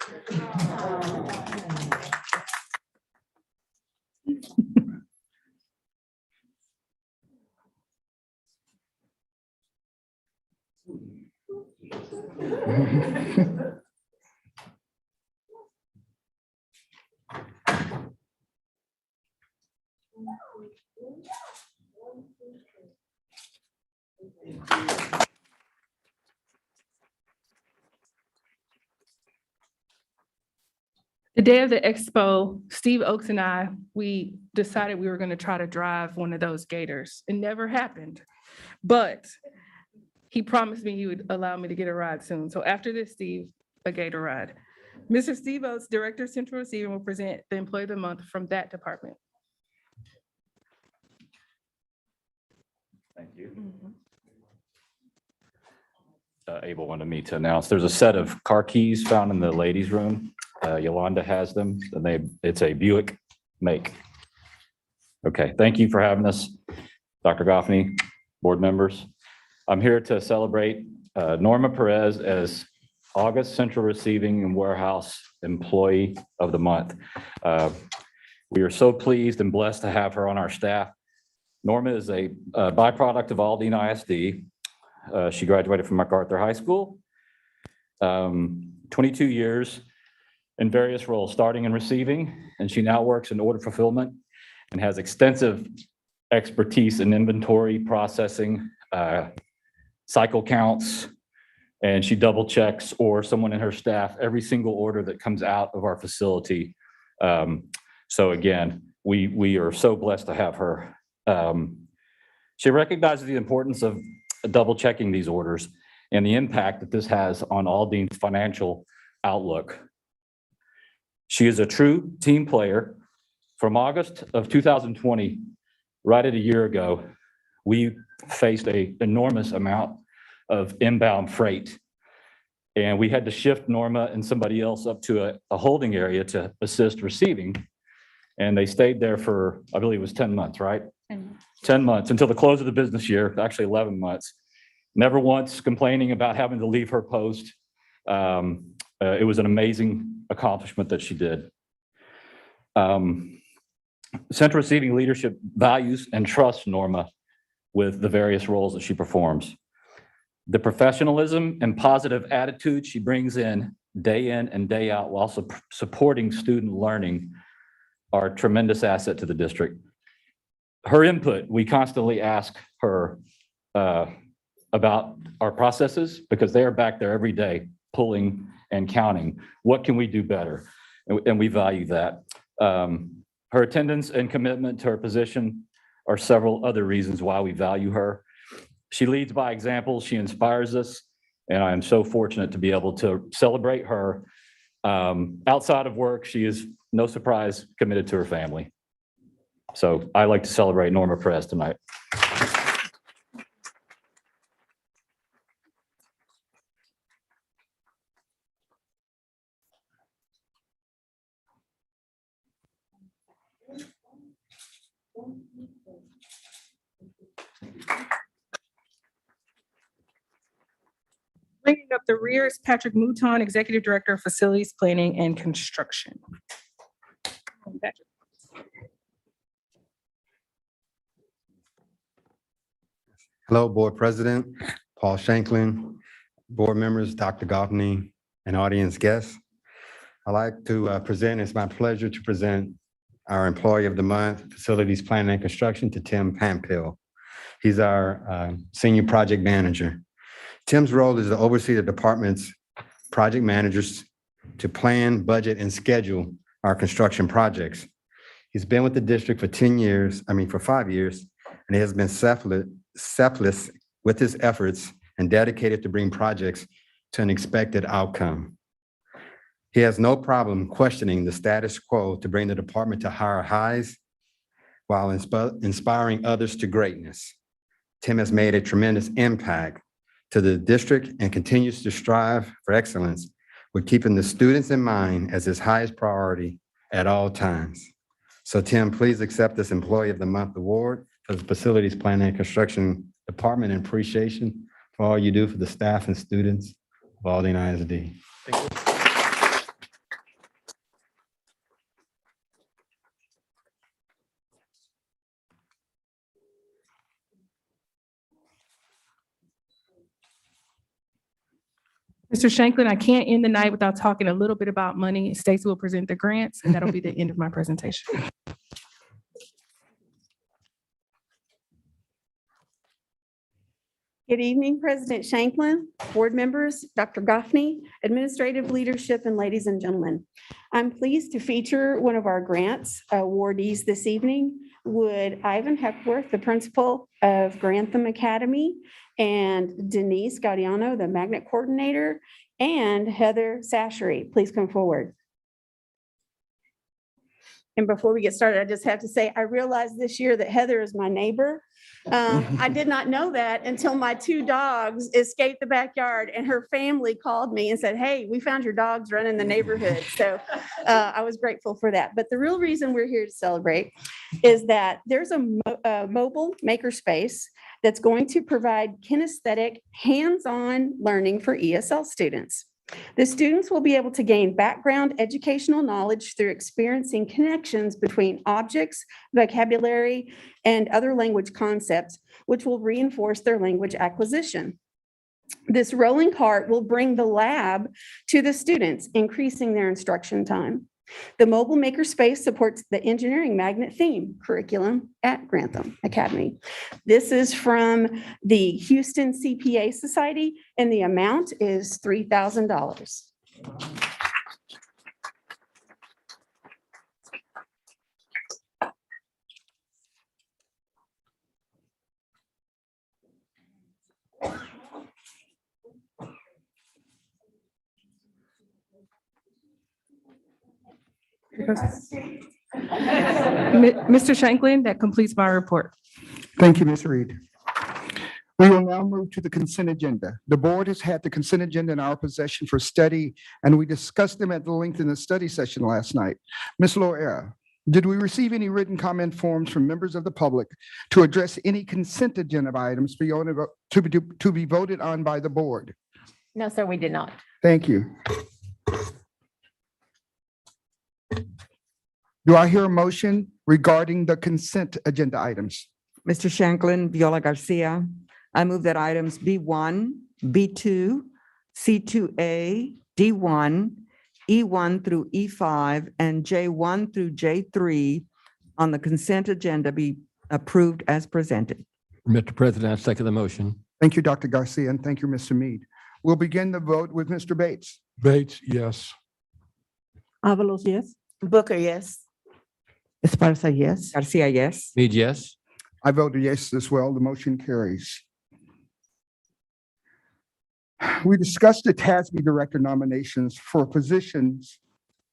The day of the expo, Steve Oakes and I, we decided we were going to try to drive one of those Gators. It never happened, but he promised me he would allow me to get a ride soon. So after this, Steve, a Gator ride. Mr. Steve Oakes, Director of Central Receiving, will present the Employee of the Month from that department. Thank you. Abel wanted me to announce, there's a set of car keys found in the ladies' room. Yolanda has them, and it's a Buick make. Okay, thank you for having us, Dr. Goffney, board members. I'm here to celebrate Norma Perez as August Central Receiving and Warehouse Employee of the Month. We are so pleased and blessed to have her on our staff. Norma is a byproduct of Aldine ISD. She graduated from MacArthur High School, 22 years in various roles, starting in receiving, and she now works in order fulfillment and has extensive expertise in inventory processing, cycle counts, and she double checks, or someone in her staff, every single order that comes out of our facility. So again, we are so blessed to have her. She recognizes the importance of double checking these orders and the impact that this has on Aldine's financial outlook. She is a true team player. From August of 2020, right at a year ago, we faced an enormous amount of inbound freight. And we had to shift Norma and somebody else up to a holding area to assist receiving. And they stayed there for, I believe it was 10 months, right? 10 months until the close of the business year, actually 11 months. Never once complaining about having to leave her post. It was an amazing accomplishment that she did. Central Receiving leadership values and trusts Norma with the various roles that she performs. The professionalism and positive attitude she brings in and day out while supporting student learning are a tremendous asset to the district. Her input, we constantly ask her about our processes because they are back there every day pulling and counting. What can we do better? And we value that. Her attendance and commitment to her position are several other reasons why we value her. She leads by example. She inspires us. And I am so fortunate to be able to celebrate her. Outside of work, she is, no surprise, committed to her family. So I like to celebrate Norma Perez tonight. Bringing up the rear is Patrick Mouton, Executive Director of Facilities Planning and Construction. Patrick. Hello, Board President, Paul Shanklin, board members, Dr. Goffney, and audience guests. I'd like to present, it's my pleasure to present our Employee of the Month, Facilities Planning and Construction, to Tim Pampill. He's our Senior Project Manager. Tim's role is to oversee the department's project managers to plan, budget, and schedule our construction projects. He's been with the district for 5 years, and he has been selfless with his efforts and dedicated to bring projects to an expected outcome. He has no problem questioning the status quo to bring the department to higher highs while inspiring others to greatness. Tim has made a tremendous impact to the district and continues to strive for excellence with keeping the students in mind as his highest priority at all times. So Tim, please accept this Employee of the Month award for the Facilities Planning and Construction Department in appreciation for all you do for the staff and students of Aldine ISD. Thank you. Mr. Shanklin, I can't end the night without talking a little bit about money. Stacy will present the grants, and that'll be the end of my presentation. Good evening, President Shanklin, board members, Dr. Goffney, administrative leadership, and ladies and gentlemen. I'm pleased to feature one of our grants awardees this evening. Would Ivan Heckworth, the principal of Grantham Academy, and Denise Gaudiano, the magnet coordinator, and Heather Sashery, please come forward. And before we get started, I just have to say, I realized this year that Heather is my neighbor. I did not know that until my two dogs escaped the backyard and her family called me and said, hey, we found your dogs running the neighborhood. So I was grateful for that. But the real reason we're here to celebrate is that there's a mobile makerspace that's going to provide kinesthetic, hands-on learning for ESL students. The students will be able to gain background educational knowledge through experiencing connections between objects, vocabulary, and other language concepts, which will reinforce their language acquisition. This rolling cart will bring the lab to the students, increasing their instruction time. The mobile makerspace supports the engineering magnet theme curriculum at Grantham Academy. This is from the Houston CPA Society, and the amount is $3,000. Mr. Shanklin, that completes my report. Thank you, Ms. Reed. We will now move to the consent agenda. The board has had the consent agenda in our possession for study, and we discussed them at the length in the study session last night. Ms. Loera, did we receive any written comment forms from members of the public to address any consent agenda items to be voted on by the board? No, sir, we did not. Thank you. Do I hear a motion regarding the consent agenda items? Mr. Shanklin, Viola Garcia, I move that items B1 B2, C2A, D1, E1 through E5, and J1 through J3 on the consent agenda be approved as presented. Mr. President, I second the motion. Thank you, Dr. Garcia, and thank you, Mr. Mead. We'll begin the vote with Mr. Bates. Bates, yes. Avalos, yes. Booker, yes. Esparza, yes. Garcia, yes. Mead, yes. I vote yes as well. The motion carries. We discussed the TASB director nominations for positions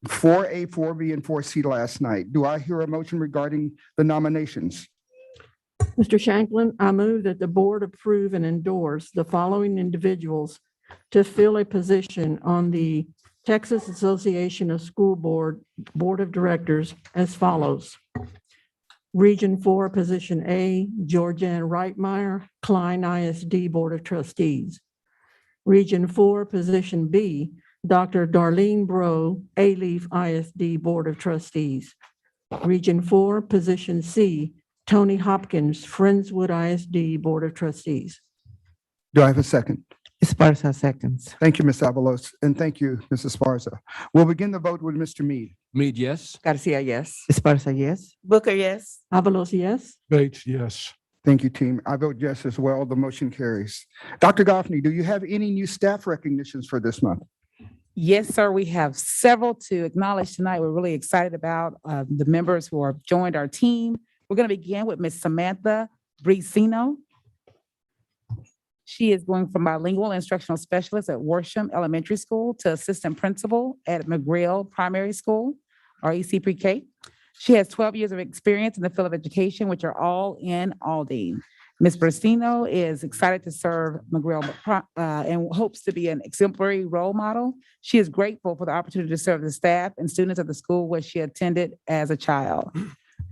4A, 4B, and 4C last night. Do I hear a motion regarding the nominations? Mr. Shanklin, I move that the board approve and endorse the following individuals to fill a position on the Texas Association of School Board of Directors as follows. Region 4, Position A, Georgianne Reitmeyer, Klein ISD Board of Trustees. Region 4, Position B, Dr. Darlene Bro, A-Leaf ISD Board of Trustees. Region 4, Position C, Tony Hopkins, Friendswood ISD Board of Trustees. Do I have a second? Esparza seconds. Thank you, Ms. Avalos, and thank you, Mrs. Esparza. We'll begin the vote with Mr. Mead. Mead, yes. Garcia, yes. Esparza, yes. Booker, yes. Avalos, yes. Bates, yes. Thank you, team. I vote yes as well. The motion carries. Dr. Goffney, do you have any new staff recognitions for this month? Yes, sir. We have several to acknowledge tonight. We're really excited about the members who have joined our team. We're going to begin with Ms. Samantha Bricino. She is going from bilingual instructional specialist at Worsham Elementary School to assistant principal at McGrail Primary School, REC Pre-K. She has 12 years of experience in the field of education, which are all in Aldine. Ms. Bricino is excited to serve McGrail and hopes to be an exemplary role model. She is grateful for the opportunity to serve the staff and students of the school where she attended as a child.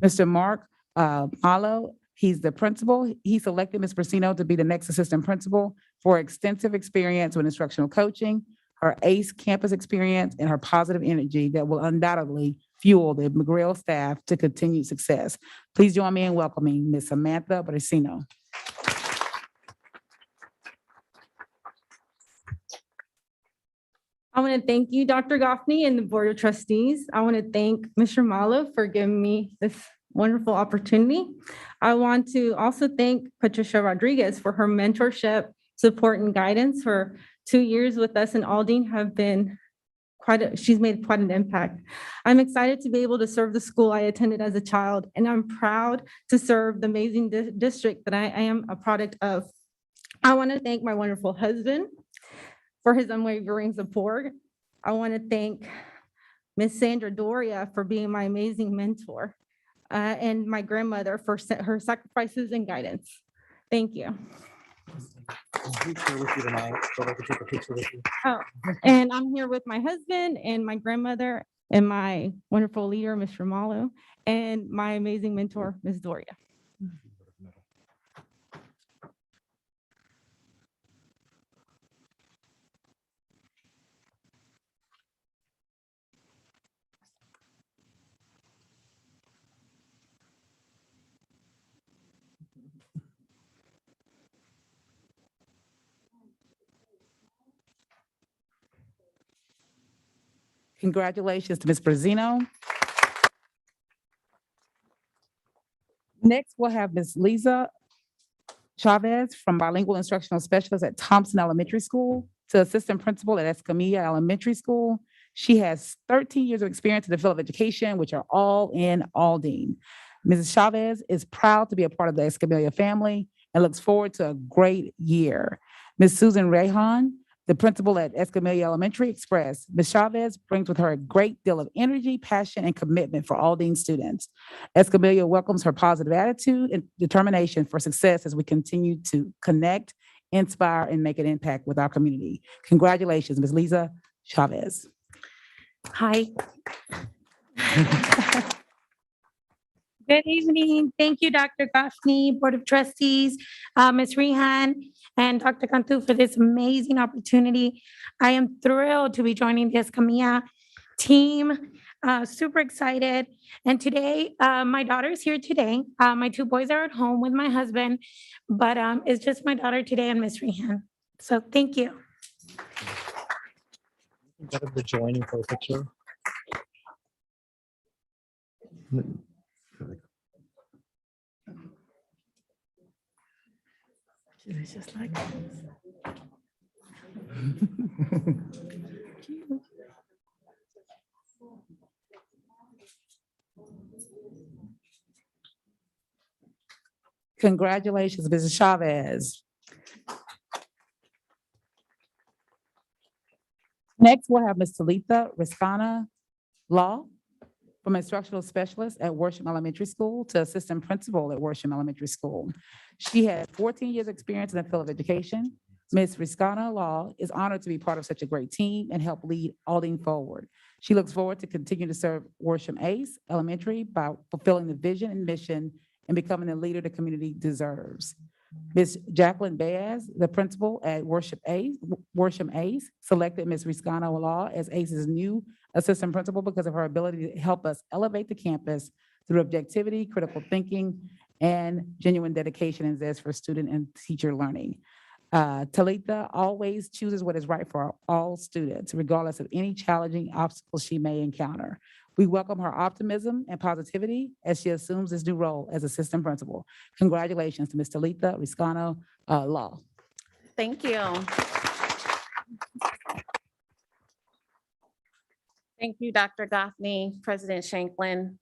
Mr. Mark Malo, he's the principal. He selected Ms. Bricino to be the next assistant principal for extensive experience with instructional coaching, her ACE campus experience, and her positive energy that will undoubtedly fuel the McGrail staff to continued success. Please join me in welcoming Ms. Samantha Bricino. I want to thank you, Dr. Goffney and the Board of Trustees. I want to thank Mr. Malo for giving me this wonderful opportunity. I want to also thank Patricia Rodriguez for her mentorship, support, and guidance. For 2 years with us in Aldine have been she's made quite an impact. I'm excited to be able to serve the school I attended as a child, and I'm proud to serve the amazing district that I am a product of. I want to thank my wonderful husband for his unwavering support. I want to thank Miss Sandra Doria for being my amazing mentor, and my grandmother for her sacrifices and guidance. Thank you. Oh, and I'm here with my husband and my grandmother and my wonderful leader, Mr. Malo, and my amazing mentor, Ms. Doria. Congratulations to Ms. Bricino. Next, we'll have Ms. Lisa Chavez from bilingual instructional specialist at Thompson Elementary School to assistant principal at Escamilla Elementary School. She has 13 years of experience in the field of education, which are all in Aldine. Mrs. Chavez is proud to be a part of the Escamilla family and looks forward to a great year. Ms. Susan Rehan, the principal at Escamilla Elementary, expressed, Ms. Chavez brings with her a great deal of energy, passion, and commitment for Aldine students. Escamilla welcomes her positive attitude and determination for success as we continue to connect, inspire, and make an impact with our community. Congratulations, Ms. Lisa Chavez. Hi. Good evening. Thank you, Dr. Goffney, Board of Trustees, Ms. Rehan, and Dr. Cantu for this amazing opportunity. I am thrilled to be joining the Escamilla team. Super excited. And today, my daughter is here today. My 2 boys are at home with my husband, but it's just my daughter today and Ms. Rehan. So thank you. The joining for a picture. It's just like Congratulations, Mrs. Chavez. Next, we'll have Ms. Talitha Riscana Law from instructional specialist at Worsham Elementary School to assistant principal at Worsham Elementary School. She has 14 years' experience in the field of education. Ms. Riscana Law is honored to be part of such a great team and help lead Aldine forward. She looks forward to continue to serve Worsham ACE Elementary by fulfilling the vision and mission and becoming the leader the community deserves. Ms. Jacqueline Baez, the principal at Worsham ACE, selected Ms. Riscana Law as ACE's new assistant principal because of her ability to help us elevate the campus through objectivity, critical thinking, and genuine dedication and zest for student and teacher learning. Talitha always chooses what is right for all students, regardless of any challenging obstacles she may encounter. We welcome her optimism and positivity as she assumes this new role as assistant principal. Congratulations to Ms. Talitha Riscana Law. Thank you. Thank you, Dr. Goffney, President Shanklin,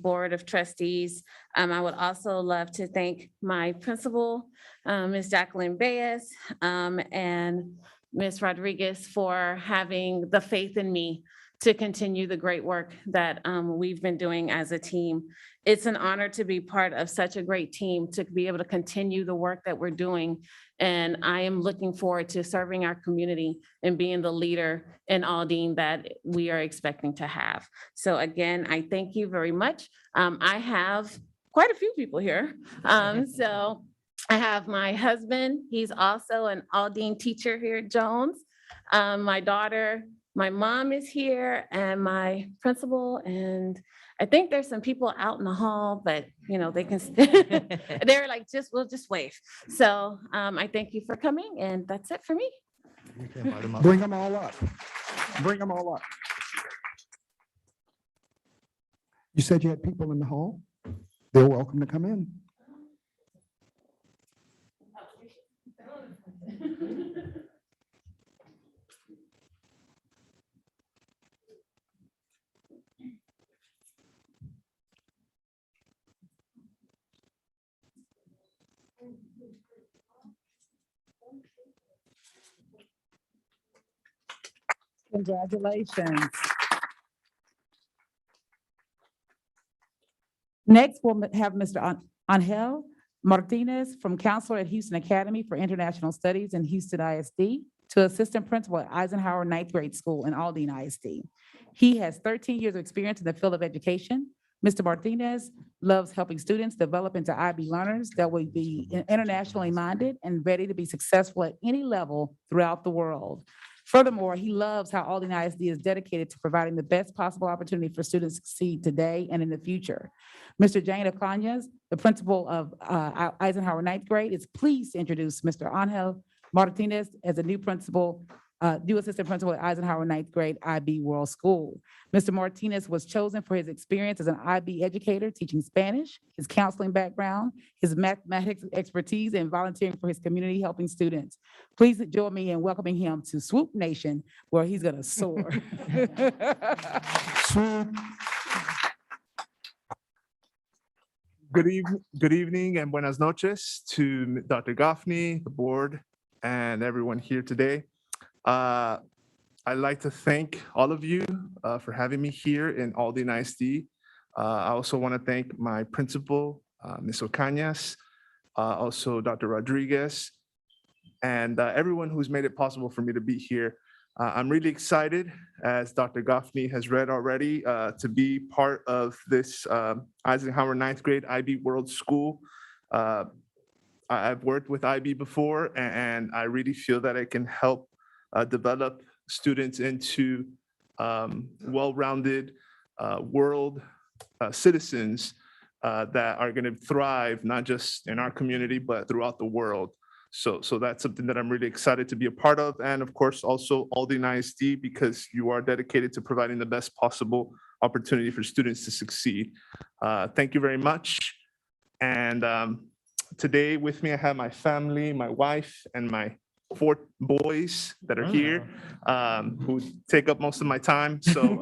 Board of Trustees. I would also love to thank my principal, Ms. Jacqueline Baez, and Ms. Rodriguez for having the faith in me to continue the great work that we've been doing as a team. It's an honor to be part of such a great team, to be able to continue the work that we're doing. And I am looking forward to serving our community and being the leader in Aldine that we are expecting to have. So again, I thank you very much. I have quite a few people here. So I have my husband, he's also an Aldine teacher here at Jones. My daughter, my mom is here, and my principal, and I think there's some people out in the hall, but you know, they can, they're like, we'll just wave. So I thank you for coming, and that's it for me. Bring them all up. Bring them all up. You said you had people in the hall? They're welcome to come in. Congratulations. Next, we'll have Mr. Angel Martinez from counselor at Houston Academy for International Studies in Houston ISD to assistant principal at Eisenhower Ninth Grade School in Aldine ISD. He has 13 years of experience in the field of education. Mr. Martinez loves helping students develop into IB learners that will be internationally minded and ready to be successful at any level throughout the world. Furthermore, he loves how Aldine ISD is dedicated to providing the best possible opportunity for students to succeed today and in the future. Mr. Jane Acanyas, the principal of Eisenhower Ninth Grade, is pleased to introduce Mr. Angel Martinez as a new assistant principal at Eisenhower Ninth Grade IB World School. Mr. Martinez was chosen for his experience as an IB educator teaching Spanish, his counseling background, his mathematics expertise, and volunteering for his community helping students. Please join me in welcoming him to Swoop Nation, where he's gonna soar. Good evening and buenas noches to Dr. Goffney, the board, and everyone here today. I'd like to thank all of you for having me here in Aldine ISD. I also want to thank my principal, Ms. Ocañas, also Dr. Rodriguez, and everyone who's made it possible for me to be here. I'm really excited, as Dr. Goffney has read already, to be part of this Eisenhower Ninth Grade IB World School. I've worked with IB before, and I really feel that I can help develop students into well-rounded world citizens that are going to thrive not just in our community, but throughout the world. So that's something that I'm really excited to be a part of. And of course, also Aldine ISD, because you are dedicated to providing the best possible opportunity for students to succeed. Thank you very much. And today with me, I have my family, my wife, and my 4 boys that are here, who take up most of my time. So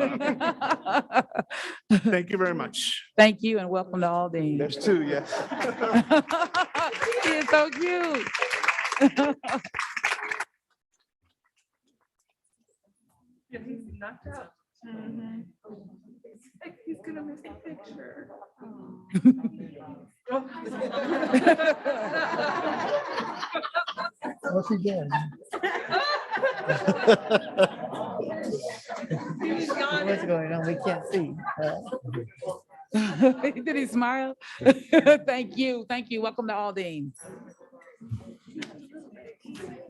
thank you very much. Thank you and welcome to Aldine. There's 2, yes. He is so cute. Yeah, he's knocked out. He's gonna miss the picture. What's he doing? What's going on? We can't see. Did he smile? Thank you. Thank you. Welcome to Aldine.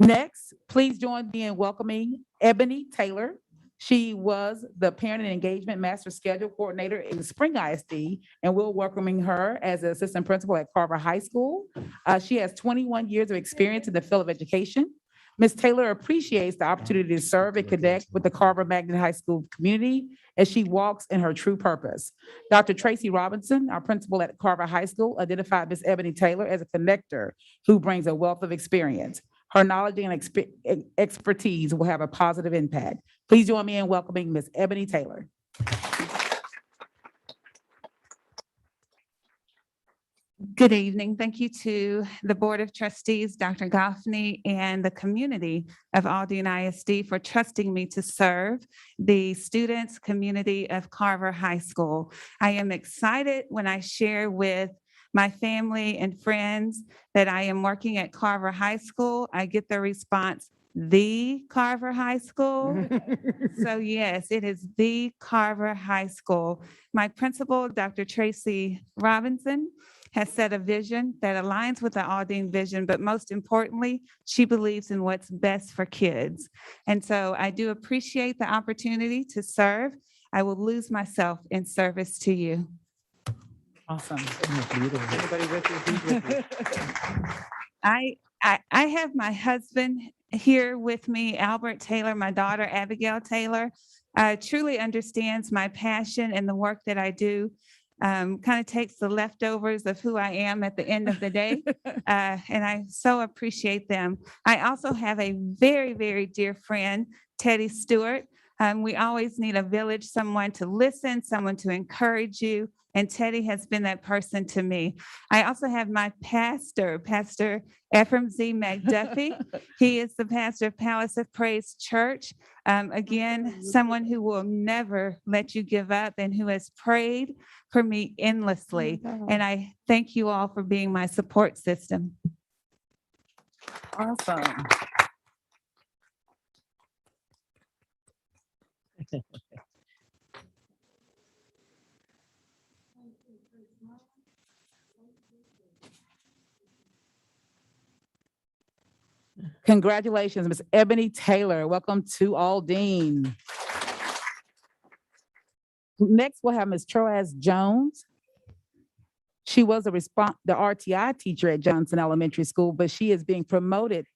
Next, please join me in welcoming Ebony Taylor. She was the Parent and Engagement Master Schedule Coordinator in Spring ISD, and we're welcoming her as an assistant principal at Carver High School. She has 21 years of experience in the field of education. Ms. Taylor appreciates the opportunity to serve and connect with the Carver Magnet High School community as she walks in her true purpose. Dr. Tracy Robinson, our principal at Carver High School, identified Ms. Ebony Taylor as a connector who brings a wealth of experience. Her knowledge and expertise will have a positive impact. Please join me in welcoming Ms. Ebony Taylor. Good evening. Thank you to the Board of Trustees, Dr. Goffney, and the community of Aldine ISD for trusting me to serve the students community of Carver High School. I am excited when I share with my family and friends that I am working at Carver High School. I get the response, the Carver High School. So yes, it is the Carver High School. My principal, Dr. Tracy Robinson, has set a vision that aligns with the Aldine vision, but most importantly, she believes in what's best for kids. And so I do appreciate the opportunity to serve. I will lose myself in service to you. Awesome. Anybody with you? Who's with you? I have my husband here with me, Albert Taylor, my daughter, Abigail Taylor, truly understands my passion and the work that I do. Kind of takes the leftovers of who I am at the end of the day. And I so appreciate them. I also have a very, very dear friend, Teddy Stewart. We always need a village, someone to listen, someone to encourage you. And Teddy has been that person to me. I also have my pastor, Pastor Ephraim Z. McDuffie. He is the pastor of Palace of Praise Church. Again, someone who will never let you give up and who has prayed for me endlessly. And I thank you all for being my support system. Awesome. Congratulations, Ms. Ebony Taylor. Welcome to Aldine. Next, we'll have Ms. Troas Jones. She was the RTI teacher at Johnson Elementary School, but she is being promoted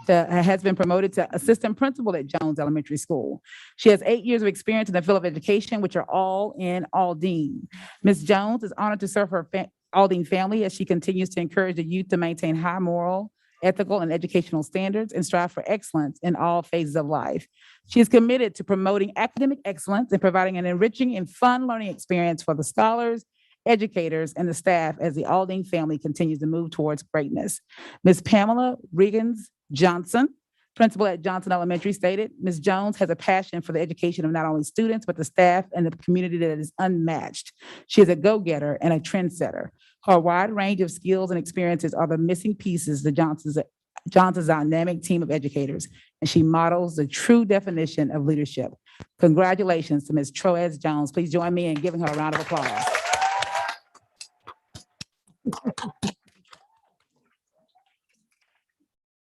has been promoted to assistant principal at Jones Elementary School. She has 8 years of experience in the field of education, which are all in Aldine. Ms. Jones is honored to serve her Aldine family as she continues to encourage the youth to maintain high moral, ethical, and educational standards and strive for excellence in all phases of life. She is committed to promoting academic excellence and providing an enriching and fun learning experience for the scholars, educators, and the staff as the Aldine family continues to move towards greatness. Ms. Pamela Regans Johnson, principal at Johnson Elementary, stated, Ms. Jones has a passion for the education of not only students, but the staff and the community that is unmatched. She is a go-getter and a trendsetter. Her wide range of skills and experiences are the missing pieces to Johnson's dynamic team of educators, and she models the true definition of leadership. Congratulations to Ms. Troas Jones. Please join me in giving her a round of applause.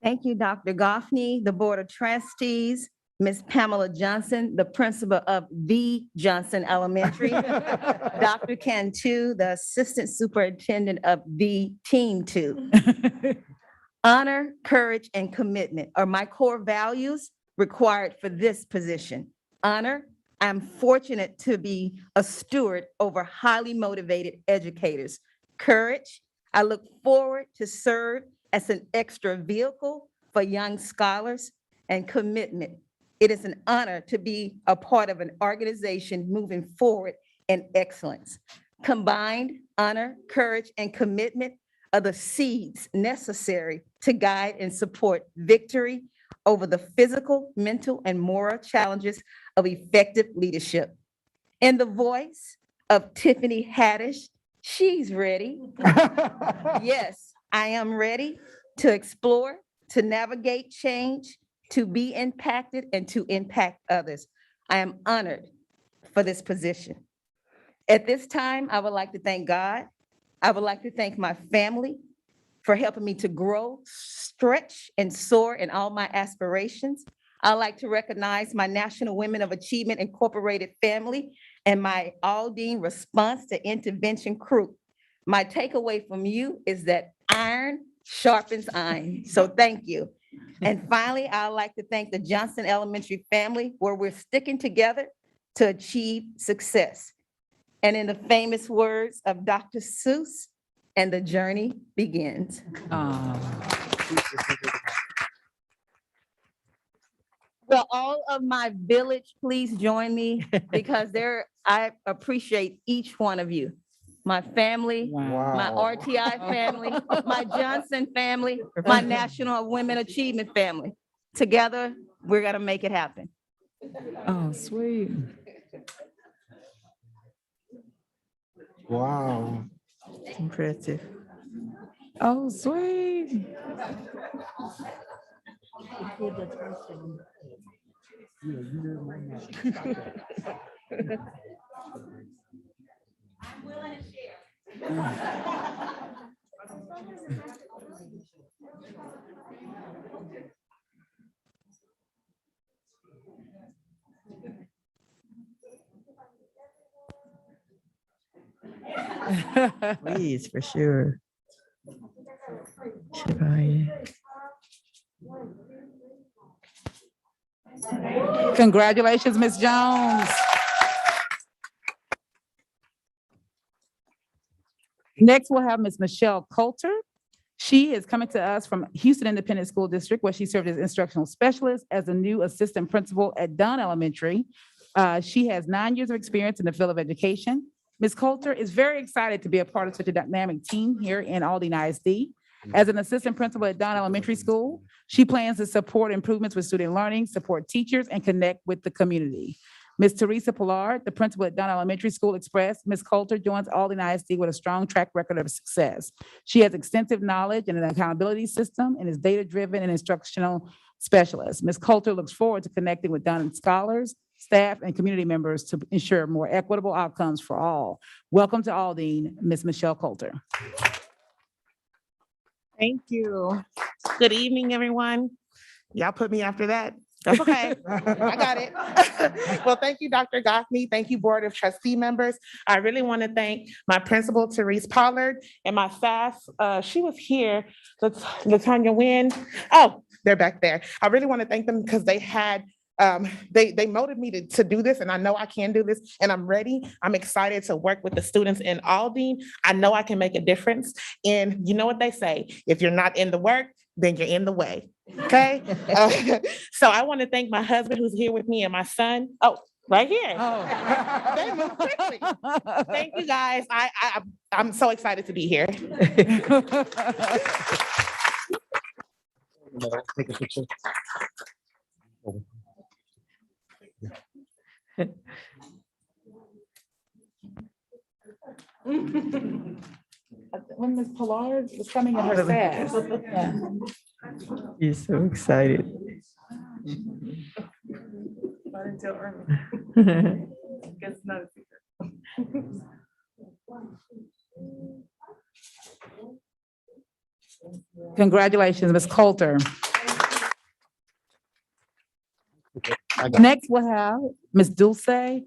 Thank you, Dr. Goffney, the Board of Trustees, Ms. Pamela Johnson, the principal of the Johnson Elementary, Dr. Cantu, the assistant superintendent of the Team 2. Honor, courage, and commitment are my core values required for this position. Honor, I'm fortunate to be a steward over highly motivated educators. Courage, I look forward to serve as an extra vehicle for young scholars. And commitment, it is an honor to be a part of an organization moving forward in excellence. Combined honor, courage, and commitment are the seeds necessary to guide and support victory over the physical, mental, and moral challenges of effective leadership. In the voice of Tiffany Haddish, she's ready. Yes, I am ready to explore, to navigate change, to be impacted, and to impact others. I am honored for this position. At this time, I would like to thank God. I would like to thank my family for helping me to grow, stretch, and soar in all my aspirations. I'd like to recognize my National Women of Achievement Incorporated family and my Aldine Response to Intervention crew. My takeaway from you is that iron sharpens iron, so thank you. And finally, I'd like to thank the Johnson Elementary family, where we're sticking together to achieve success. And in the famous words of Dr. Seuss, and the journey begins. Well, all of my village, please join me because I appreciate each one of you. My family, my RTI family, my Johnson family, my National Women Achievement family. Together, we're gonna make it happen. Oh, sweet. Wow. Impressive. Oh, sweet. Please, for sure. Congratulations, Ms. Jones. Next, we'll have Ms. Michelle Coulter. She is coming to us from Houston Independent School District, where she served as instructional specialist as a new assistant principal at Dunn Elementary. She has 9 years of experience in the field of education. Ms. Coulter is very excited to be a part of such a dynamic team here in Aldine ISD. As an assistant principal at Dunn Elementary School, she plans to support improvements with student learning, support teachers, and connect with the community. Ms. Teresa Pollard, the principal at Dunn Elementary School, expressed Ms. Coulter joins Aldine ISD with a strong track record of success. She has extensive knowledge in an accountability system and is data-driven and instructional specialist. Ms. Coulter looks forward to connecting with Dunn scholars, staff, and community members to ensure more equitable outcomes for all. Welcome to Aldine, Ms. Michelle Coulter. Thank you. Good evening, everyone. Y'all put me after that. That's okay. I got it. Well, thank you, Dr. Goffney. Thank you, Board of Trustee members. I really want to thank my principal, Therese Pollard, and my staff. She was here, Latanya Wynn. Oh, they're back there. I really want to thank them because they had they motivated me to do this, and I know I can do this, and I'm ready. I'm excited to work with the students in Aldine. I know I can make a difference. And you know what they say, if you're not in the work, then you're in the way, okay? So I want to thank my husband who's here with me and my son. Oh, right here. Oh. They move quickly. Thank you, guys. I'm so excited to be here. Take a picture. When Ms. Pollard was coming in her fast. Yeah. You're so excited. Congratulations, Ms. Coulter. Next, we'll have Ms. Dulce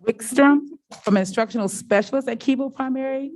Wickstrom from instructional specialist at Keble Primary.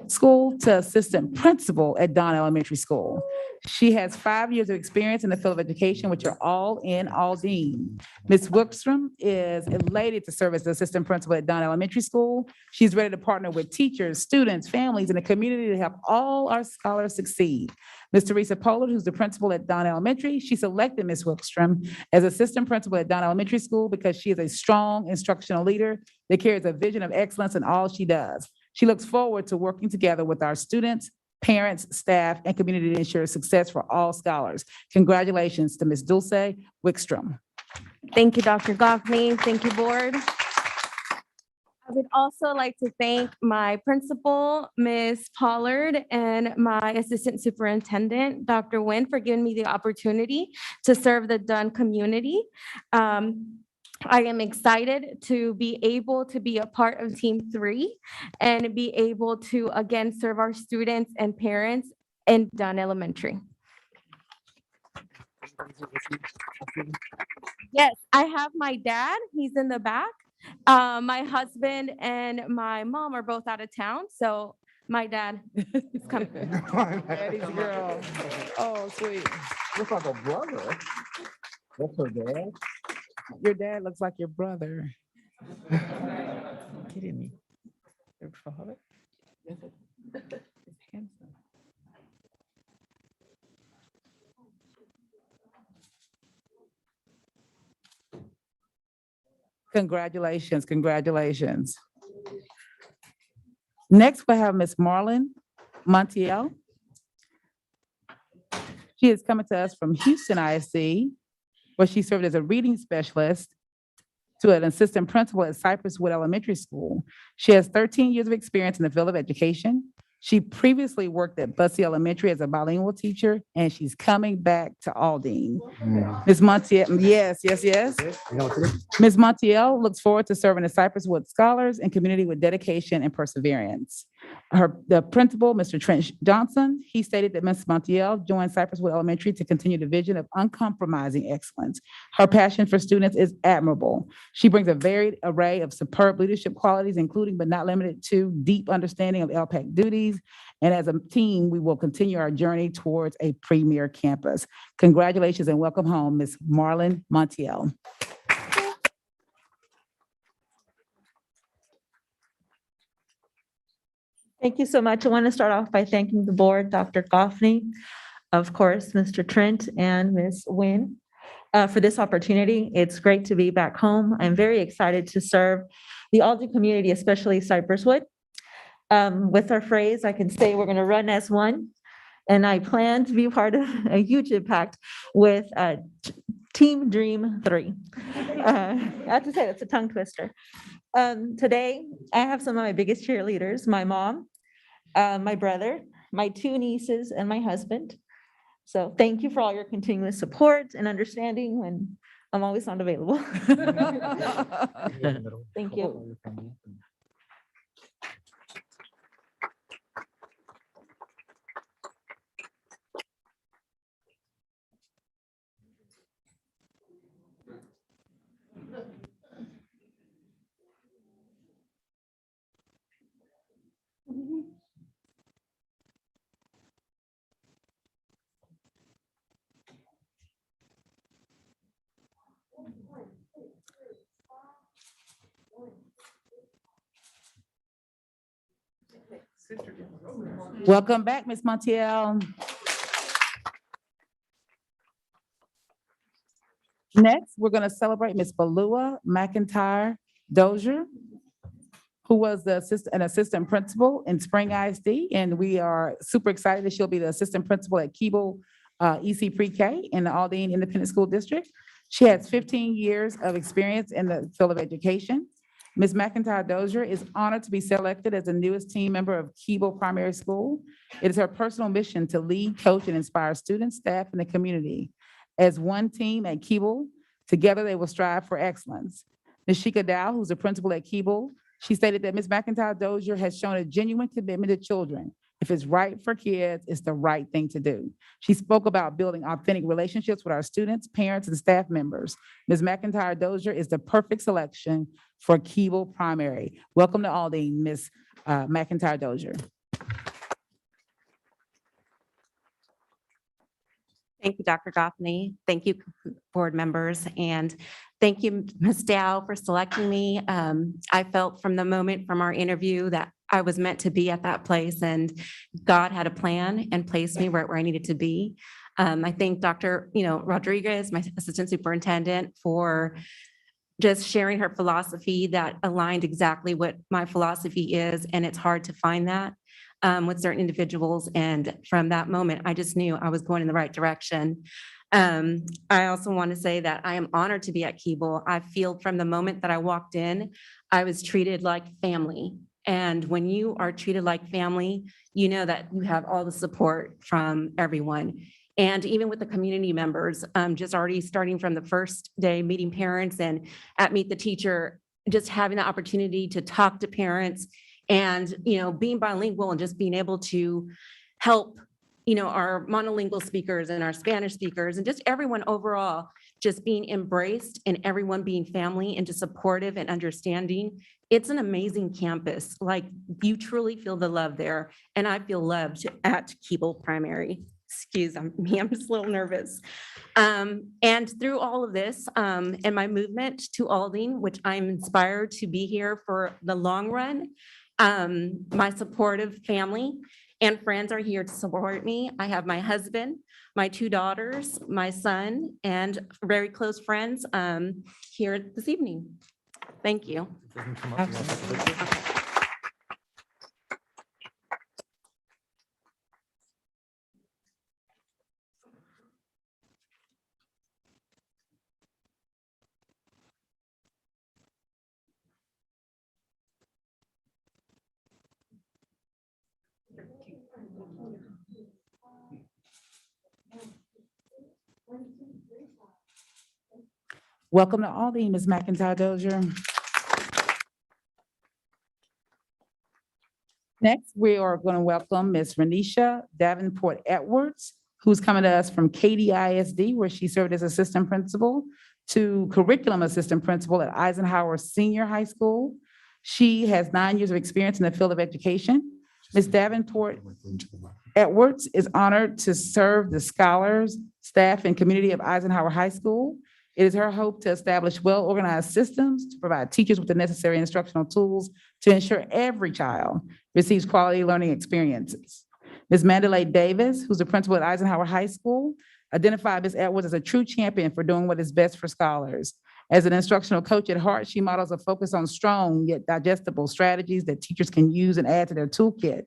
School to assistant principal at Don Elementary School. She has 5 years of experience in the field of education, which are all in Aldine. Ms. Wickstrom is elated to serve as the assistant principal at Don Elementary School. She's ready to partner with teachers, students, families, and the community to help all our scholars succeed. Ms. Teresa Pollard, who's the principal at Don Elementary, she selected Ms. Wickstrom as assistant principal at Don Elementary School because she is a strong instructional leader that carries a vision of excellence in all she does. She looks forward to working together with our students, parents, staff, and community to ensure success for all scholars. Congratulations to Ms. Dulce Wickstrom. Thank you, Dr. Goffney. Thank you, board. I would also like to thank my principal, Ms. Pollard, and my assistant superintendent, Dr. Nguyen, for giving me the opportunity to serve the Dunn community. I am excited to be able to be a part of Team 3 and be able to again serve our students and parents in Dunn Elementary. Yes, I have my dad. He's in the back. My husband and my mom are both out of town, so my dad is coming. Daddy's girl. Oh, sweet. Looks like a brother. That's her dad. Your dad looks like your brother. Kidding me? Your father? He's handsome. Congratulations, congratulations. Next, we have Miss Marlon Montiel. She is coming to us from Houston ISD, where she served as a reading specialist to an assistant principal at Cypress Wood Elementary School. She has 13 years of experience in the field of education. She previously worked at Bussey Elementary as a bilingual teacher, and she's coming back to Aldine. Ms. Montiel, yes. Ms. Montiel looks forward to serving the Cypress Wood scholars and community with dedication and perseverance. The principal, Mr. Trent Johnson, he stated that Ms. Montiel joined Cypress Wood Elementary to continue the vision of uncompromising excellence. Her passion for students is admirable. She brings a varied array of superb leadership qualities, including but not limited to deep understanding of LPAC duties. And as a team, we will continue our journey towards a premier campus. Congratulations and welcome home, Ms. Marlon Montiel. Thank you so much. I want to start off by thanking the board, Dr. Goffney, of course, Mr. Trent and Ms. Nguyen for this opportunity. It's great to be back home. I'm very excited to serve the Aldine community, especially Cypress Wood. With our phrase, I can say we're going to run as one, and I plan to be part of a huge impact with Team Dream 3. I have to say that's a tongue twister. Today, I have some of my biggest cheerleaders, my mom, my brother, my 2 nieces, and my husband. So thank you for all your continuous support and understanding when I'm always not available. Thank you. Welcome back, Ms. Montiel. Next, we're going to celebrate Ms. Balua McIntyre Dozier, who was an assistant principal in Spring ISD, and we are super excited that she'll be the assistant principal at Keeble EC Pre-K in the Aldine Independent School District. She has 15 years of experience in the field of education. Ms. McIntyre Dozier is honored to be selected as the newest team member of Keeble Primary School. It is her personal mission to lead, coach, and inspire students, staff, and the community. As one team at Keeble, together they will strive for excellence. Nishika Dow, who's a principal at Keeble, she stated that Ms. McIntyre Dozier has shown a genuine commitment to children. If it's right for kids, it's the right thing to do. She spoke about building authentic relationships with our students, parents, and staff members. Ms. McIntyre Dozier is the perfect selection for Keeble Primary. Welcome to Aldine, Ms. McIntyre Dozier. Thank you, Dr. Goffney. Thank you, board members, and thank you, Ms. Dow, for selecting me. I felt from the moment from our interview that I was meant to be at that place, and God had a plan and placed me where I needed to be. I thank Dr. Rodriguez, my assistant superintendent, for just sharing her philosophy that aligned exactly what my philosophy is, and it's hard to find that with certain individuals. And from that moment, I just knew I was going in the right direction. I also want to say that I am honored to be at Keble. I feel from the moment that I walked in, I was treated like family. And when you are treated like family, you know that you have all the support from everyone. And even with the community members, just already starting from the first day, meeting parents and at Meet the Teacher, just having the opportunity to talk to parents and, being bilingual and just being able to help, our monolingual speakers and our Spanish speakers and just everyone overall, just being embraced and everyone being family and just supportive and understanding. It's an amazing campus. Like, you truly feel the love there. And I feel loved at Keble Primary. Excuse me, I'm just a little nervous. And through all of this, and my movement to Aldine, which I'm inspired to be here for the long run, my supportive family and friends are here to support me. I have my husband, my 2 daughters, my son, and very close friends here this evening. Thank you. Welcome to Aldine, Ms. McIntyre Dozier. Next, we are going to welcome Ms. Renisha Davenport Edwards, who's coming to us from Katy ISD, where she served as assistant principal to curriculum assistant principal at Eisenhower Senior High School. She has 9 years of experience in the field of education. Ms. Davenport Edwards is honored to serve the scholars, staff, and community of Eisenhower High School. It is her hope to establish well-organized systems to provide teachers with the necessary instructional tools to ensure every child receives quality learning experiences. Ms. Mandalay Davis, who's a principal at Eisenhower High School, identified Ms. Edwards as a true champion for doing what is best for scholars. As an instructional coach at heart, she models a focus on strong yet digestible strategies that teachers can use and add to their toolkit.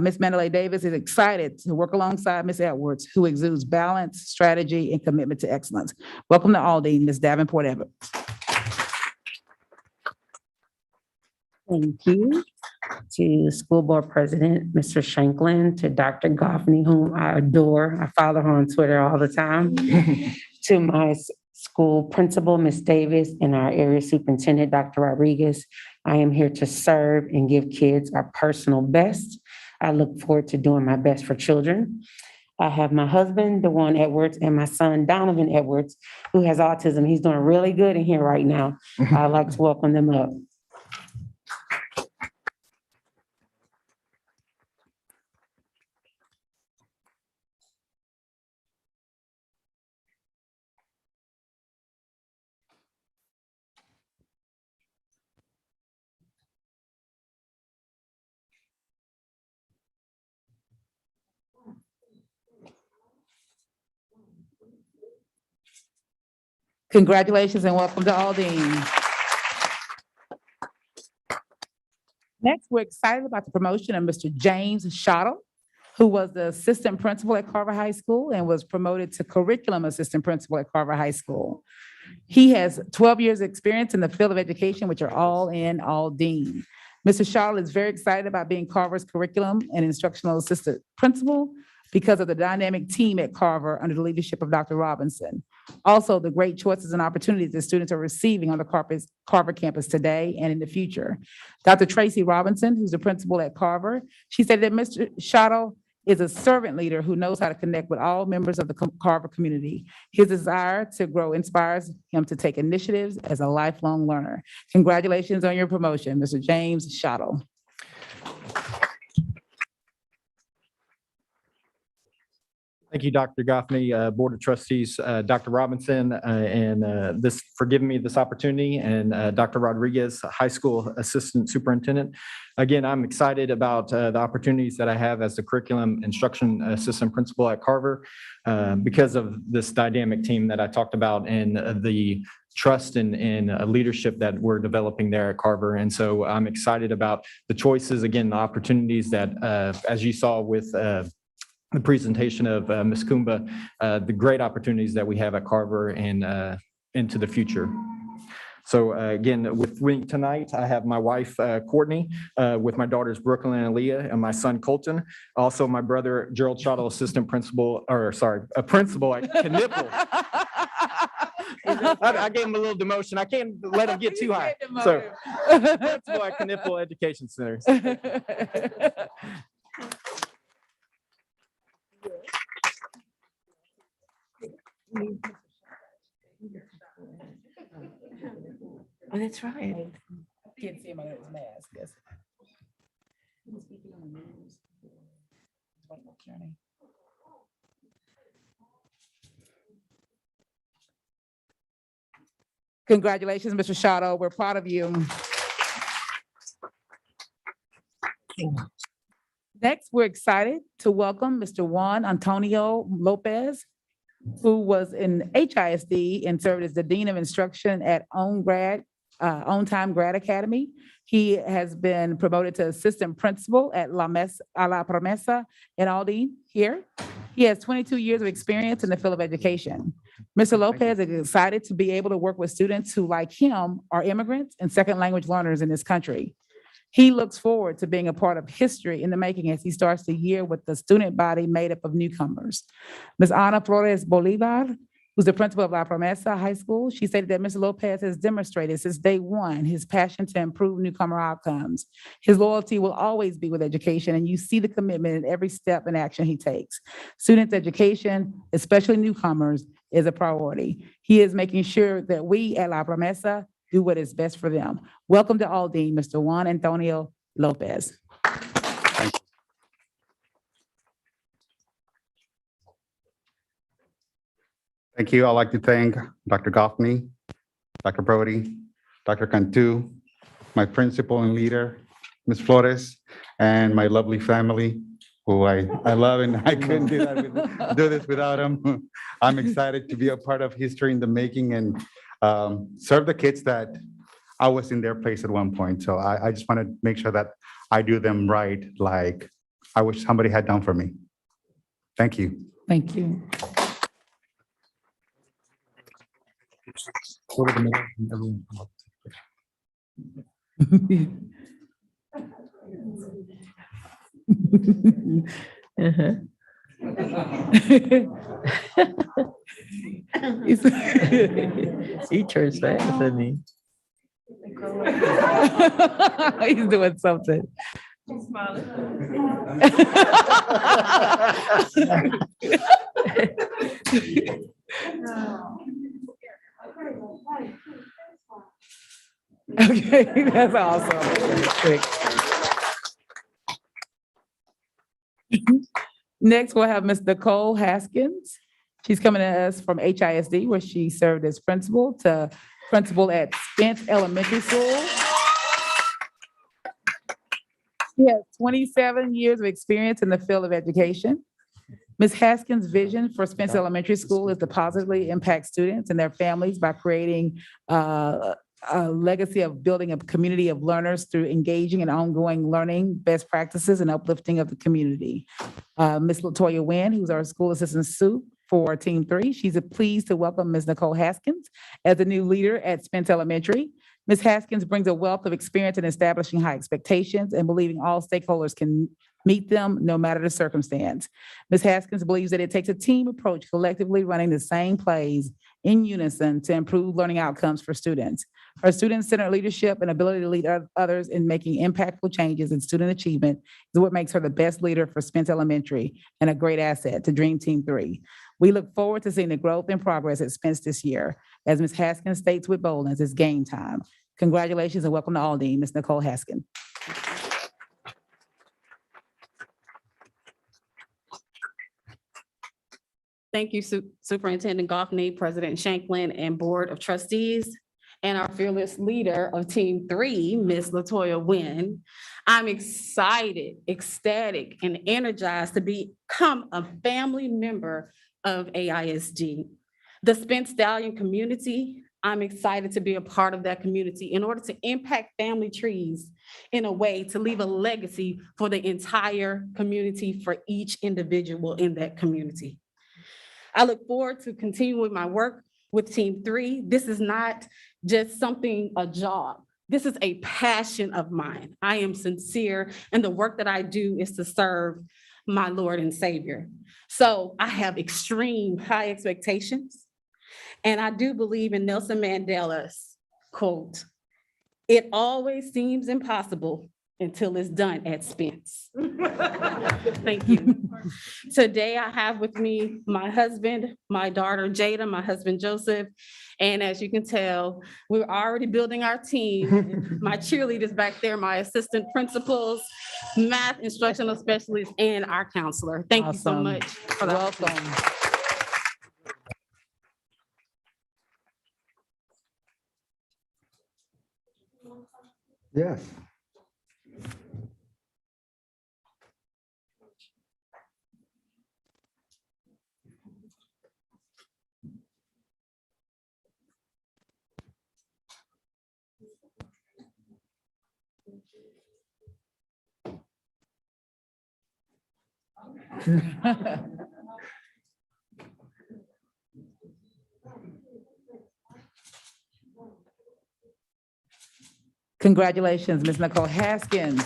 Ms. Mandalay Davis is excited to work alongside Ms. Edwards, who exudes balance, strategy, and commitment to excellence. Welcome to Aldine, Ms. Davenport Edwards. Thank you to School Board President, Mr. Shanklin, to Dr. Goffney, whom I adore. I follow her on Twitter all the time. To my school principal, Ms. Davis, and our area superintendent, Dr. Rodriguez. I am here to serve and give kids our personal best. I look forward to doing my best for children. I have my husband, DeJuan Edwards, and my son, Donovan Edwards, who has autism. He's doing really good in here right now. I'd like to welcome them up. Congratulations and welcome to Aldine. Next, we're excited about the promotion of Mr. James Schottle, who was the assistant principal at Carver High School and was promoted to curriculum assistant principal at Carver High School. He has 12 years experience in the field of education, which are all in Aldine. Mr. Schottle is very excited about being Carver's curriculum and instructional assistant principal because of the dynamic team at Carver under the leadership of Dr. Robinson. Also, the great choices and opportunities that students are receiving on the Carver campus today and in the future. Dr. Tracy Robinson, who's the principal at Carver, she said that Mr. Schottle is a servant leader who knows how to connect with all members of the Carver community. His desire to grow inspires him to take initiatives as a lifelong learner. Congratulations on your promotion, Mr. James Schottle. Thank you, Dr. Goffney, Board of Trustees, Dr. Robinson, and for giving me this opportunity, and Dr. Rodriguez, High School Assistant Superintendent. Again, I'm excited about the opportunities that I have as the Curriculum Instruction Assistant Principal at Carver because of this dynamic team that I talked about and the trust and leadership that we're developing there at Carver. And so I'm excited about the choices, again, the opportunities that, as you saw with the presentation of Ms. Kumba, the great opportunities that we have at Carver and into the future. So again, with me tonight, I have my wife, Courtney, with my daughters, Brooklyn and Aaliyah, and my son, Colton. Also, my brother, Gerald Shottle, assistant principal, or sorry, a principal at Knipple. I gave him a little demotion. I can't let him get too high. So, principal at Knipple Education Center. Oh, that's right. Can't see him under his mask. Yes. Congratulations, Mr. Shotto. We're proud of you. Next, we're excited to welcome Mr. Juan Antonio Lopez, who was in HISD and served as the Dean of Instruction at On Time Grad Academy. He has been promoted to Assistant Principal at La Promesa in Aldine here. He has 22 years of experience in the field of education. Mr. Lopez is excited to be able to work with students who, like him, are immigrants and second language learners in this country. He looks forward to being a part of history in the making as he starts the year with the student body made up of newcomers. Ms. Ana Flores Bolivar, who's the principal of La Promesa High School, she stated that Mr. Lopez has demonstrated since day one his passion to improve newcomer outcomes. His loyalty will always be with education, and you see the commitment in every step and action he takes. Students' education, especially newcomers, is a priority. He is making sure that we at La Promesa do what is best for them. Welcome to Aldine, Mr. Juan Antonio Lopez. Thank you. I'd like to thank Dr. Goffney, Dr. Brody, Dr. Cantu, my principal and leader, Ms. Flores, and my lovely family, who I love, and I couldn't do this without them. I'm excited to be a part of history in the making and serve the kids that I was in their place at one point. So I just want to make sure that I do them right, like I wish somebody had done for me. Thank you. Thank you. Go to the middle and everyone come up. He turns fast, doesn't he? He's doing something. She's smiling. Okay, that's awesome. Next, we'll have Ms. Nicole Haskins. She's coming to us from HISD, where she served as principal at Spence Elementary School. She has 27 years of experience in the field of education. Ms. Haskins' vision for Spence Elementary School is to positively impact students and their families by creating a legacy of building a community of learners through engaging in ongoing learning, best practices, and uplifting of the community. Ms. Latoya Wynn, who's our school assistant soup for Team 3, she's pleased to welcome Ms. Nicole Haskins as the new leader at Spence Elementary. Ms. Haskins brings a wealth of experience in establishing high expectations and believing all stakeholders can meet them no matter the circumstance. Ms. Haskins believes that it takes a team approach, collectively running the same plays in unison to improve learning outcomes for students. Her student-centered leadership and ability to lead others in making impactful changes in student achievement is what makes her the best leader for Spence Elementary and a great asset to Dream Team 3. We look forward to seeing the growth and progress at Spence this year. As Ms. Haskins states with boldness, it's game time. Congratulations and welcome to Aldine, Ms. Nicole Haskins. Thank you, Superintendent Goffney, President Shanklin, and Board of Trustees, and our fearless leader of Team 3, Ms. LaToya Wynn. I'm excited, ecstatic, and energized to become a family member of AISD. The Spence Stallion community, I'm excited to be a part of that community in order to impact family trees in a way to leave a legacy for the entire community, for each individual in that community. I look forward to continuing my work with Team 3. This is not just a job. This is a passion of mine. I am sincere, and the work that I do is to serve my Lord and Savior. So I have extreme high expectations, and I do believe in Nelson Mandela's quote, "It always seems impossible until it's done at Spence." Thank you. Today I have with me my husband, my daughter Jada, my husband Joseph, and as you can tell, we're already building our team. My cheerleaders back there, my assistant principals, math instructional specialists, and our counselor. Thank you so Awesome. much for the Welcome. Yes. Congratulations, Ms. Nicole Haskins.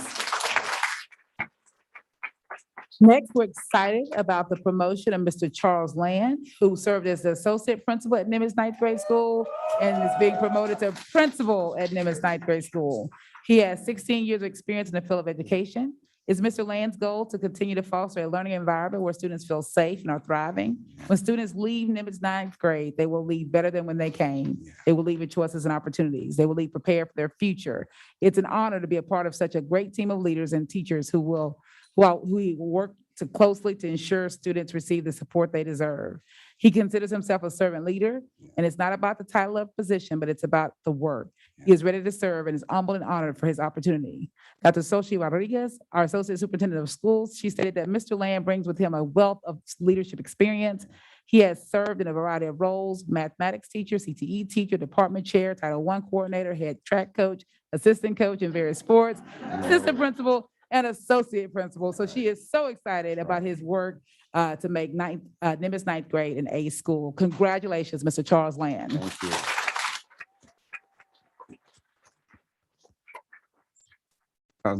Next, we're excited about the promotion of Mr. Charles Land, who served as the associate principal at Nimitz Ninth Grade School and is being promoted to principal at Nimitz Ninth Grade School. He has 16 years of experience in the field of education. It's Mr. Land's goal to continue to foster a learning environment where students feel safe and are thriving. When students leave Nimitz Ninth Grade, they will leave better than when they came. They will leave with choices and opportunities. They will leave prepared for their future. It's an honor to be a part of such a great team of leaders and teachers who will work closely to ensure students receive the support they deserve. He considers himself a servant leader, and it's not about the title of position, but it's about the work. He is ready to serve and is humbled and honored for his opportunity. Dr. Sochi Rodriguez, our Associate Superintendent of Schools, she stated that Mr. Land brings with him a wealth of leadership experience. He has served in a variety of roles: mathematics teacher, CTE teacher, department chair, Title I coordinator, head track coach, assistant coach in various sports, assistant principal, and associate principal. So she is so excited about his work to make Nimitz Ninth Grade an A school. Congratulations, Mr. Charles Land. Thank you.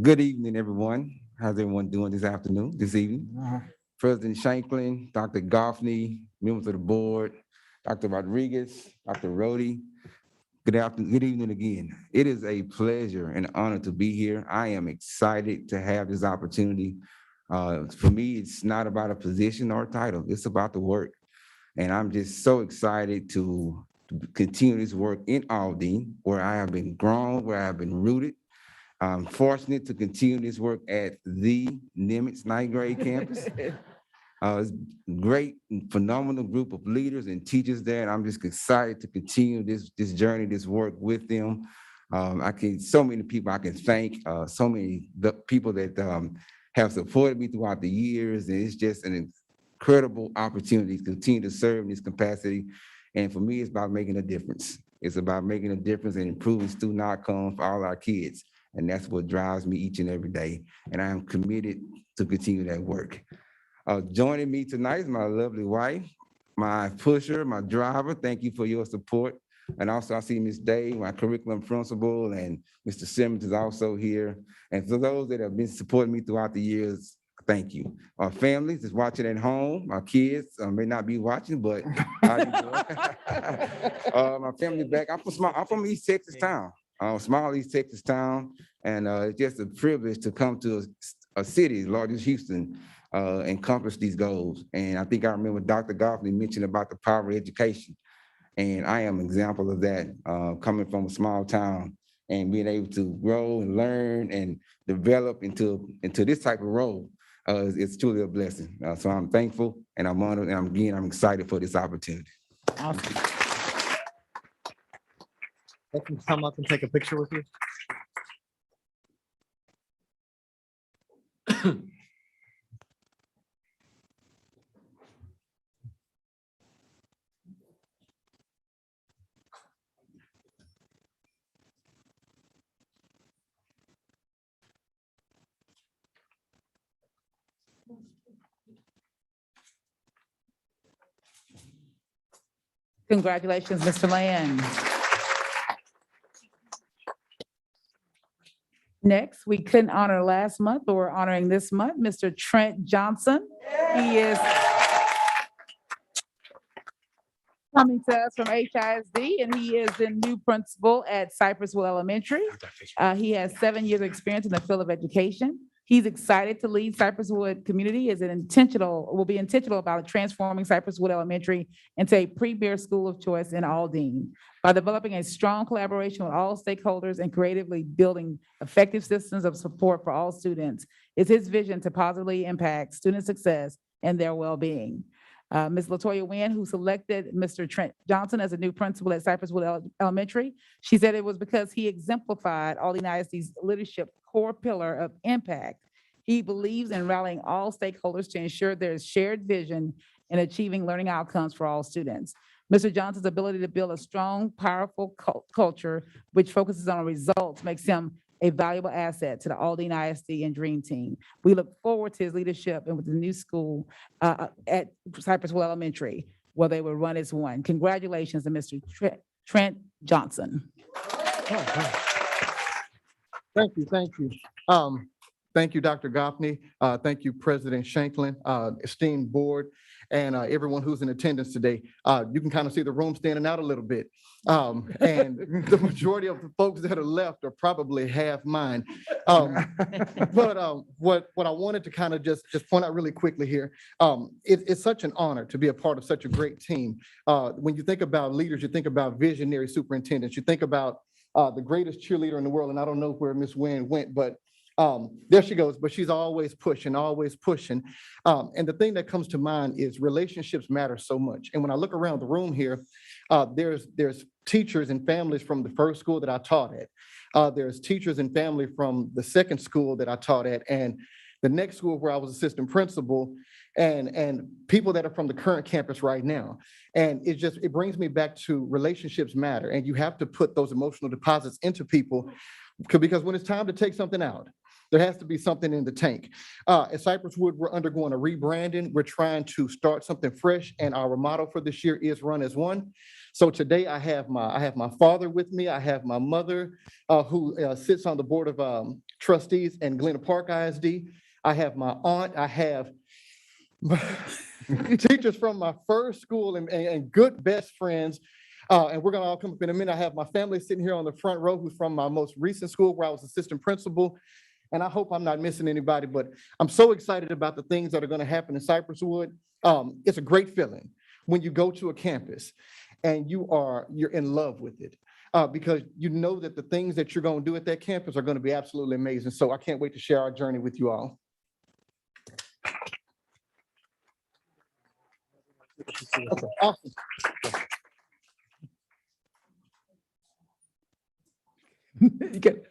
Good evening, everyone. How's everyone doing this afternoon, this evening? President Shanklin, Dr. Goffney, members of the board, Dr. Rodriguez, Dr. Rhodey. Good afternoon, good evening again. It is a pleasure and honor to be here. I am excited to have this opportunity. For me, it's not about a position or a title. It's about the work. And I'm just so excited to continue this work in Aldine, where I have been grown, where I have been rooted. I'm fortunate to continue this work at the Nimitz Ninth Grade campus. It's a great, phenomenal group of leaders and teachers there, and I'm just excited to continue this journey, this work with them. So many people I can thank, so many people that have supported me throughout the years, and it's just an incredible opportunity to continue to serve in this capacity. And for me, it's about making a difference. It's about making a difference and improving student outcomes for all our kids. And that's what drives me each and every day. And I am committed to continue that work. Joining me tonight is my lovely wife, my pusher, my driver. Thank you for your support. And also I see Ms. Day, my curriculum principal, and Mr. Simmons is also here. And for those that have been supporting me throughout the years, thank you. Our families that's watching at home, our kids may not be watching, but how you doing? My family back. I'm from East Texas town. Small East Texas town, and it's just a privilege to come to a city as large as Houston and accomplish these goals. And I think I remember Dr. Goffney mentioned about the power of education, and I am an example of that, coming from a small town and being able to grow and learn and develop into this type of role. It's truly a blessing. So I'm thankful and I'm honored and I'm excited for this opportunity. Awesome. Let them come up and take a picture with you. Congratulations, Mr. Land. Next, we couldn't honor last month, but we're honoring this month, Mr. Trent Johnson. He is coming to us from HISD, and he is the new principal at Cypressville Elementary. He has 7 years of experience in the field of education. He's excited to lead Cypresswood community will be intentional about transforming Cypresswood Elementary into a premier school of choice in Aldine. By developing a strong collaboration with all stakeholders and creatively building effective systems of support for all students, is his vision to positively impact student success and their well-being. Ms. LaToya Wynn, who selected Mr. Trent Johnson as a new principal at Cypresswood Elementary, she said it was because he exemplified Aldine ISD's leadership core pillar of impact. He believes in rallying all stakeholders to ensure there is shared vision in achieving learning outcomes for all students. Mr. Johnson's ability to build a strong, powerful culture which focuses on results makes him a valuable asset to the Aldine ISD and Dream Team. We look forward to his leadership and with the new school at Cypressville Elementary, where they will run as one. Congratulations to Mr. Trent Johnson. Thank you, thank you. Thank you, Dr. Goffney. Thank you, President Shanklin, esteemed board, and everyone who's in attendance today. You can kind of see the room standing out a little bit. And the majority of the folks that are left are probably half mine. But what I wanted to kind of just point out really quickly here, it's such an honor to be a part of such a great team. When you think about leaders, you think about visionary superintendents, you think about the greatest cheerleader in the world, and I don't know where Miss Wynn went, but there she goes, but she's always pushing, always pushing. And the thing that comes to mind is relationships matter so much. And when I look around the room here, there's teachers and families from the first school that I taught at. There's teachers and family from the second school that I taught at, and the next school where I was assistant principal, and people that are from the current campus right now. And it brings me back to relationships matter, and you have to put those emotional deposits into people, because when it's time to take something out, there has to be something in the tank. At Cypresswood, we're undergoing a rebranding. We're trying to start something fresh, and our motto for this year is run as one. So today I have my father with me. I have my mother who sits on the board of trustees in Galena Park ISD. I have my aunt. I have teachers from my first school and good best friends. And we're gonna all come up in a minute. I have my family sitting here on the front row who's from my most recent school where I was assistant principal. And I hope I'm not missing anybody, but I'm so excited about the things that are gonna happen in Cypresswood. It's a great feeling when you go to a campus and you're in love with it. Because you know that the things that you're gonna do at that campus are gonna be absolutely amazing. So I can't wait to share our journey with you all. Okay, awesome. Good.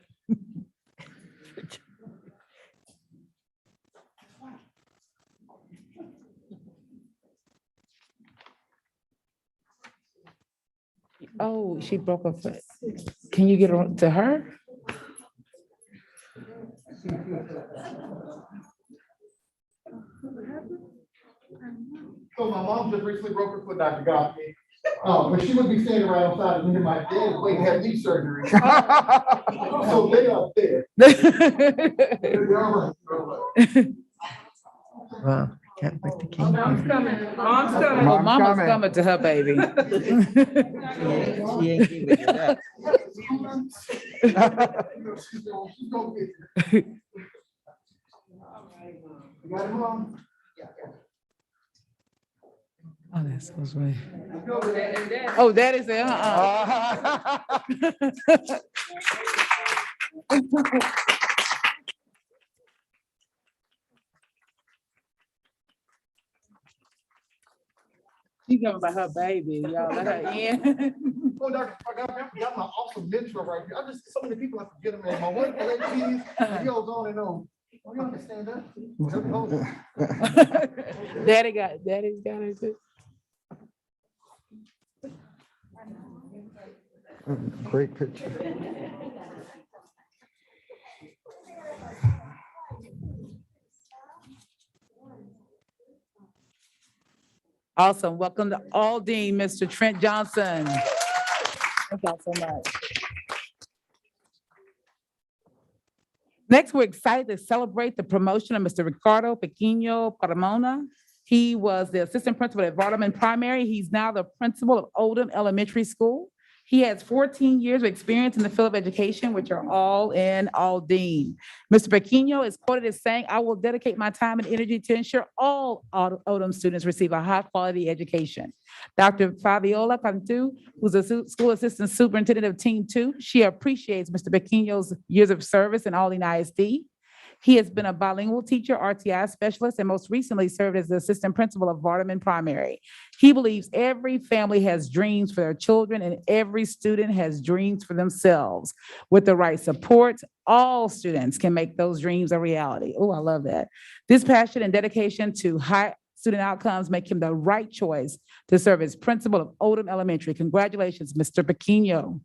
Oh, she broke her foot. Can you get on to her? So my mom just recently broke her foot, Dr. Goffney. But she would be standing right outside of me, my dad waiting to have knee surgery. So they up there. Wow, can't wait to king. Mom's coming. Mom's coming. Oh, mama's coming to her baby. She ain't giving you that. You got it, Mom? Oh, that sounds right. Oh, that is it. She coming by her baby, y'all let her in. Oh, Dr. I got my awesome mentor right here. I just, so many people I forget them. My wife, keys, he goes on and on. Oh, y'all can stand up. Hold on. Daddy's got it too. Great picture. Awesome. Welcome to Aldine, Mr. Trent Johnson. Thank y'all so much. Next, we're excited to celebrate the promotion of Mr. Ricardo Pequeno Paramona. He was the assistant principal at Vardaman Primary. He's now the principal of Oldham Elementary School. He has 14 years of experience in the field of education, which are all in Aldine. Mr. Pequeno is quoted as saying, "I will dedicate my time and energy to ensure all Oldham students receive a high-quality education." Dr. Fabiola Cantu, who's a school assistant superintendent of Team 2, she appreciates Mr. Pequeno's years of service in Aldine ISD. He has been a bilingual teacher, RTI specialist, and most recently served as the assistant principal of Vardaman Primary. He believes every family has dreams for their children and every student has dreams for themselves. With the right support, all students can make those dreams a reality. Oh, I love that. This passion and dedication to high student outcomes make him the right choice to serve as principal of Oldham Elementary. Congratulations, Mr. Pequeno.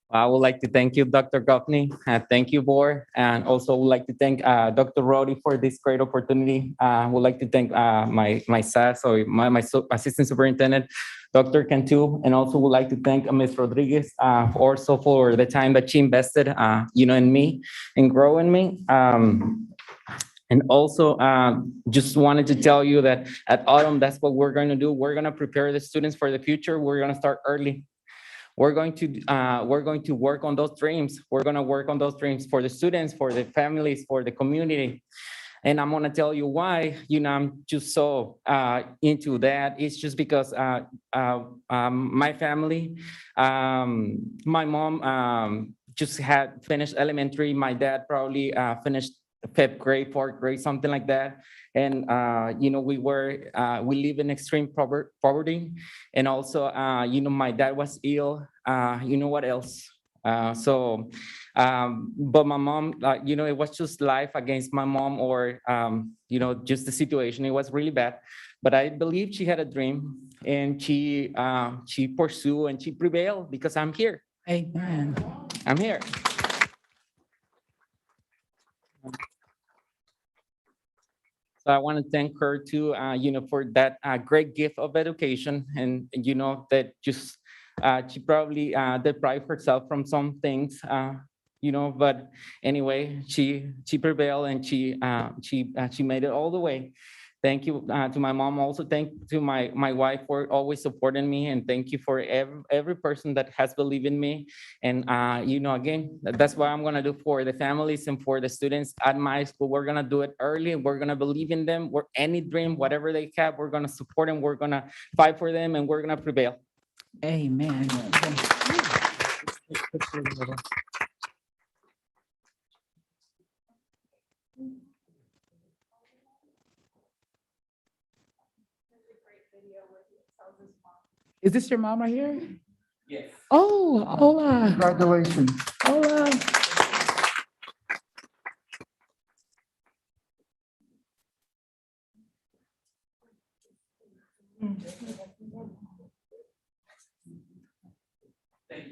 I would like to thank you, Dr. Goffney. Thank you, board. And also would like to thank Dr. Rody for this great opportunity. Would like to thank my SAS, or my assistant superintendent, Dr. Cantu, and also would like to thank Ms. Rodriguez also for the time that she invested, in me and growing me. And also, just wanted to tell you that at Autumn, that's what we're going to do. We're going to prepare the students for the future. We're going to start early. We're going to work on those dreams. We're going to work on those dreams for the students, for the families, for the community. And I'm going to tell you why, I'm just so into that. It's just because my family, my mom just had finished elementary. My dad probably finished 5th grade, 4th grade, something like that. And, we live in extreme poverty. And also, my dad was ill. What else? But my mom, it was just life against my mom, or, just the situation. It was really bad. But I believe she had a dream, and she pursued and she prevailed, because I'm here. Amen. I'm here. So I want to thank her too, for that great gift of education, and that just she probably deprived herself from some things, but anyway, she prevailed, and she made it all the way. Thank you to my mom. Also, thank to my wife for always supporting me, and thank you for every person that has believed in me. And again, that's what I'm gonna do for the families and for the students at my school. We're gonna do it early. We're gonna believe in them. We're any dream, whatever they have, we're gonna support them. We're gonna fight for them, and we're gonna prevail. Amen. Is this your mom right here? Yes. Oh, hola. Congratulations. Hola.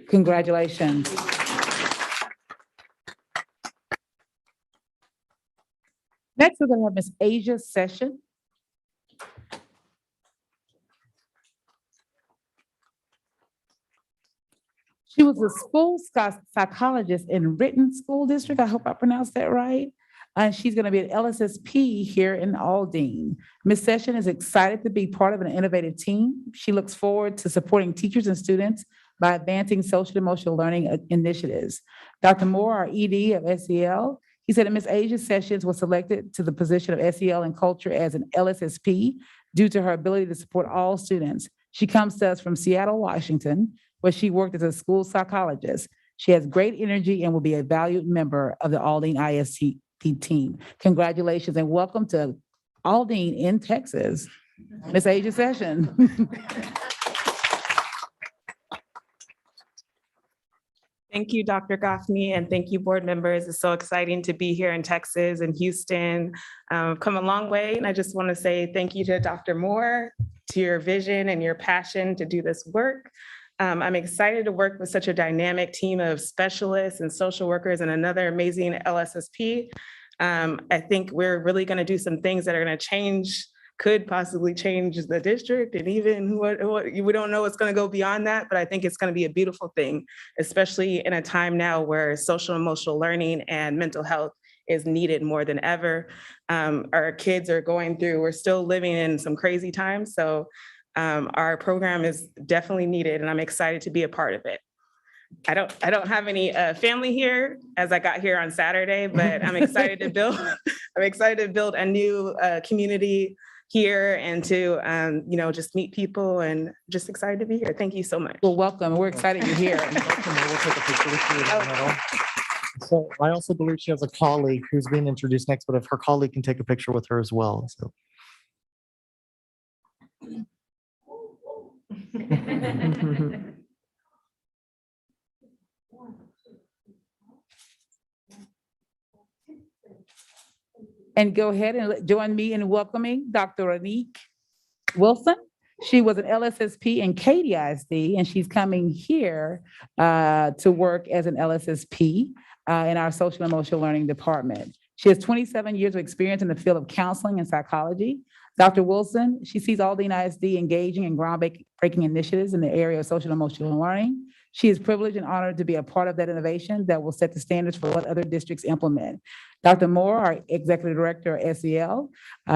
Congratulations. Next, we're going to have Miss Asia Session. She was a school psychologist in Renton School District. I hope I pronounced that right. And she's going to be at LSSP here in Aldine. Ms. Session is excited to be part of an innovative team. She looks forward to supporting teachers and students by advancing social emotional learning initiatives. Dr. Moore, our ED of SEL, he said that Ms. Asia Sessions was selected to the position of SEL and culture as an LSSP due to her ability to support all students. She comes to us from Seattle, Washington, where she worked as a school psychologist. She has great energy and will be a valued member of the Aldine team. Congratulations and welcome to Aldine in Texas. Miss Asia Session. Thank you, Dr. Goffney, and thank you, board members. It's so exciting to be here in Texas and Houston. I've come a long way, and I just want to say thank you to Dr. Moore, to your vision and your passion to do this work. I'm excited to work with such a dynamic team of specialists and social workers and another amazing LSSP. I think we're really going to do some things that are going to change, could possibly change the district, and even what we don't know what's going to go beyond that, but I think it's going to be a beautiful thing, especially in a time now where social emotional learning and mental health is needed more than ever. Our kids are going through, we're still living in some crazy times, so our program is definitely needed, and I'm excited to be a part of it. I don't have any family here as I got here on Saturday, but I'm excited to build. I'm excited to build a new community here and to just meet people, and just excited to be here. Thank you so much. Well, welcome. We're excited you're here. We'll take a picture with you in the middle. So I also believe she has a colleague who's being introduced next, but if her colleague can take a picture with her as well, so. And go ahead and join me in welcoming Dr. Anique Wilson. She was an LSSP in Katy ISD, and she's coming here to work as an LSSP in our social and emotional learning department. She has 27 years of experience in the field of counseling and psychology. Dr. Wilson, she sees Aldine ISD engaging in groundbreaking initiatives in the area of social and emotional learning. She is privileged and honored to be a part of that innovation that will set the standards for what other districts implement. Dr. Moore, our Executive Director at SEL,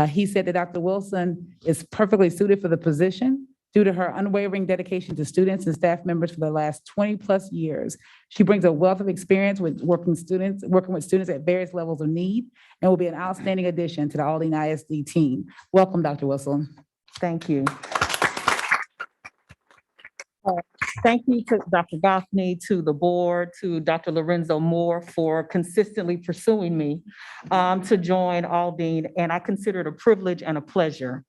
he said that Dr. Wilson is perfectly suited for the position due to her unwavering dedication to students and staff members for the last 20+ years. She brings a wealth of experience with working with students at various levels of need, and will be an outstanding addition to the Aldine ISD team. Welcome, Dr. Wilson. Thank you. Thank you to Dr. Goffney, to the board, to Dr. Lorenzo Moore for consistently pursuing me to join Aldine. And I consider it a privilege and a pleasure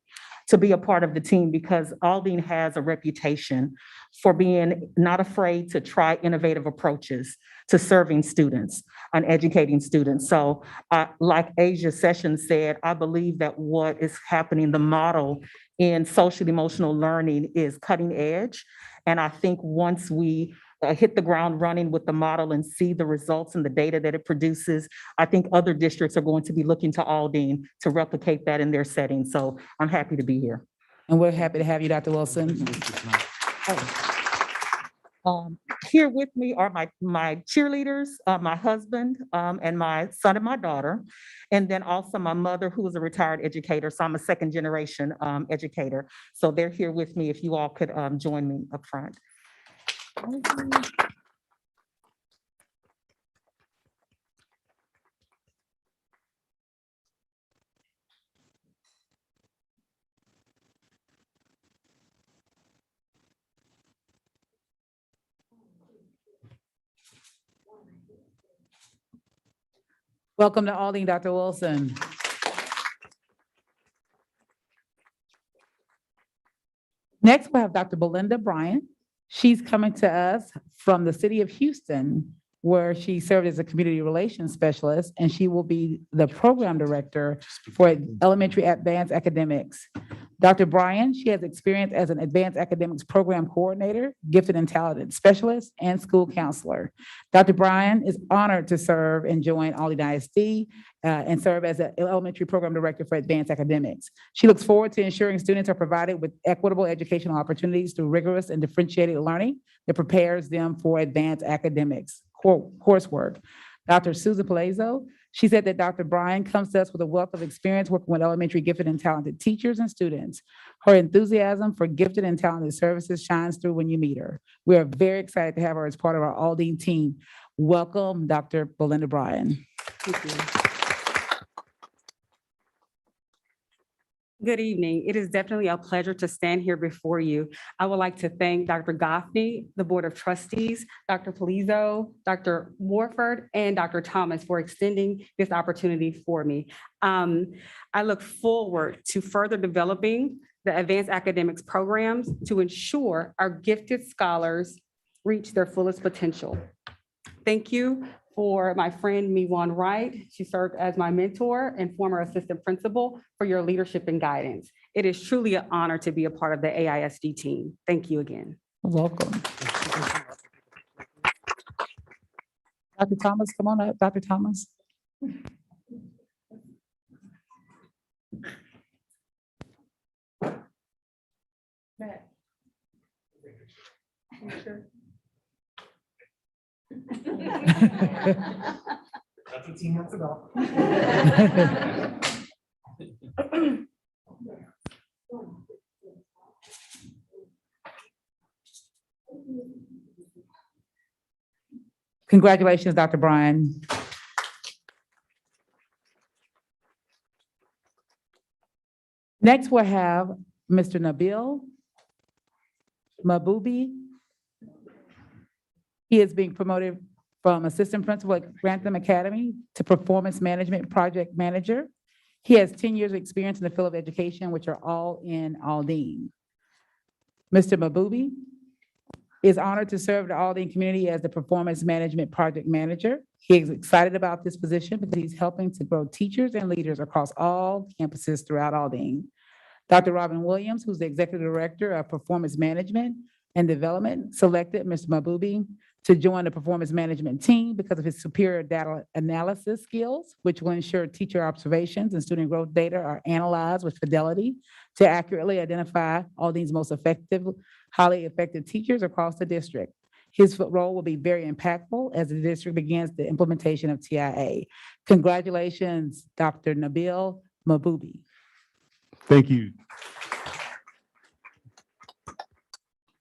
to be a part of the team, because Aldine has a reputation for being not afraid to try innovative approaches to serving students and educating students. So like Asia Sessions said, I believe that what is happening, the model in social emotional learning is cutting edge. And I think once we hit the ground running with the model and see the results and the data that it produces, I think other districts are going to be looking to Aldine to replicate that in their setting. So I'm happy to be here. And we're happy to have you, Dr. Wilson. Here with me are my cheerleaders, my husband, and my son and my daughter, and then also my mother, who is a retired educator. So I'm a second generation educator. So they're here with me. If you all could join me up front. Welcome to Aldine, Dr. Wilson. Next, we'll have Dr. Belinda Bryant. She's coming to us from the city of Houston, where she served as a community relations specialist, and she will be the program director for elementary advanced academics. Dr. Bryan, she has experience as an advanced academics program coordinator, gifted and talented specialist, and school counselor. Dr. Bryan is honored to serve and join Aldine ISD and serve as an elementary program director for advanced academics. She looks forward to ensuring students are provided with equitable educational opportunities through rigorous and differentiated learning that prepares them for advanced academics coursework. Dr. Susan Palazzo, she said that Dr. Bryan comes to us with a wealth of experience working with elementary gifted and talented teachers and students. Her enthusiasm for gifted and talented services shines through when you meet her. We are very excited to have her as part of our Aldine team. Welcome, Dr. Belinda Bryan. Thank you. Good evening. It is definitely a pleasure to stand here before you. I would like to thank Dr. Goffney, the Board of Trustees, Dr. Polizzo, Dr. Warford, and Dr. Thomas for extending this opportunity for me. I look forward to further developing the advanced academics programs to ensure our gifted scholars reach their fullest potential. Thank you for my friend Miwan Wright. She served as my mentor and former assistant principal for your leadership and guidance. It is truly an honor to be a part of the AISD team. Thank you again. Welcome. Dr. Thomas, come on up, Dr. Thomas. That's what teamwork's about. Congratulations, Dr. Brian. Next, we'll have Mr. Nabil Mabubi. He is being promoted from assistant principal at Grantham Academy to performance management project manager. He has 10 years of experience in the field of education, which are all in Aldine. Mr. Mabubi is honored to serve the Aldine community as the performance management project manager. He is excited about this position because he's helping to grow teachers and leaders across all campuses throughout Aldine. Dr. Robin Williams, who's the executive director of performance management and development, selected Mr. Mabubi to join the performance management team because of his superior data analysis skills, which will ensure teacher observations and student growth data are analyzed with fidelity to accurately identify Aldine's most effective, highly effective teachers across the district. His role will be very impactful as the district begins the implementation of TIA. Congratulations, Dr. Nabil Mabubi. Thank you.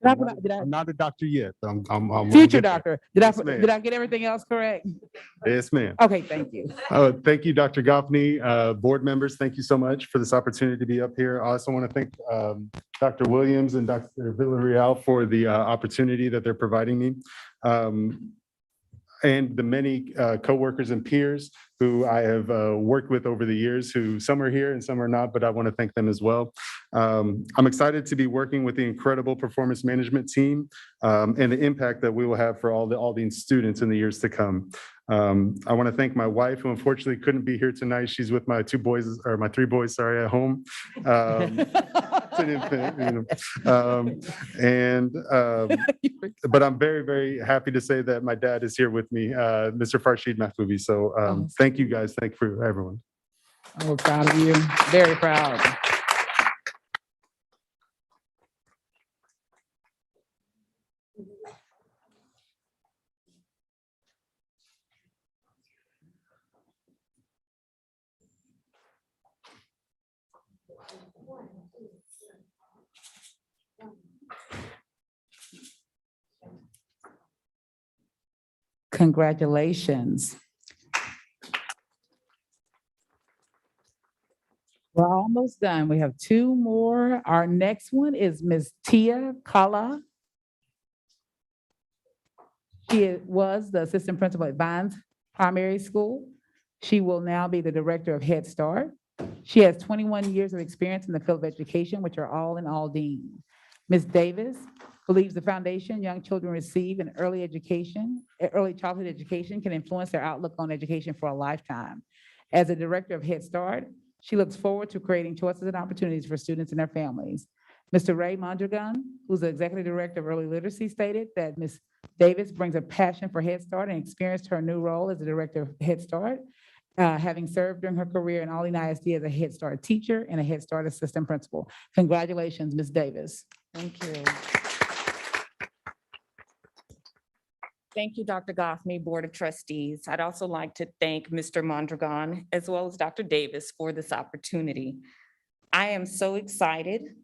Did I- I'm not a doctor yet. I'm Future doctor. Yes, ma'am. Did I get everything else correct? Yes, ma'am. Okay, thank you. Thank you, Dr. Goffney. Board members, thank you so much for this opportunity to be up here. I also want to thank Dr. Williams and Dr. Villarreal for the opportunity that they're providing me. And the many coworkers and peers who I have worked with over the years, who some are here and some are not, but I want to thank them as well. I'm excited to be working with the incredible performance management team and the impact that we will have for all the Aldine students in the years to come. I want to thank my wife, who unfortunately couldn't be here tonight. She's with my my three boys, sorry, at home. It's an infant, but I'm very, very happy to say that my dad is here with me, Mr. Farshid Mahfoubi. So thank you guys. Thank you for everyone. We're proud of you. Very proud. Congratulations. We're almost done. We have two more. Our next one is Ms. Tia Kala. She was the assistant principal at Vines Primary School. She will now be the director of Head Start. She has 21 years of experience in the field of education, which are all in Aldine. Ms. Davis believes the foundation young children receive in early childhood education can influence their outlook on education for a lifetime. As a director of Head Start, she looks forward to creating choices and opportunities for students and their families. Mr. Ray Mondragon, who's the executive director of early literacy, stated that Ms. Davis brings a passion for Head Start and experienced her new role as the director of Head Start, having served during her career in Aldine ISD as a Head Start teacher and a Head Start assistant principal. Congratulations, Ms. Davis. Thank you. Thank you, Dr. Goffney, Board of Trustees. I'd also like to thank Mr. Mondragon as well as Dr. Davis for this opportunity. I am so excited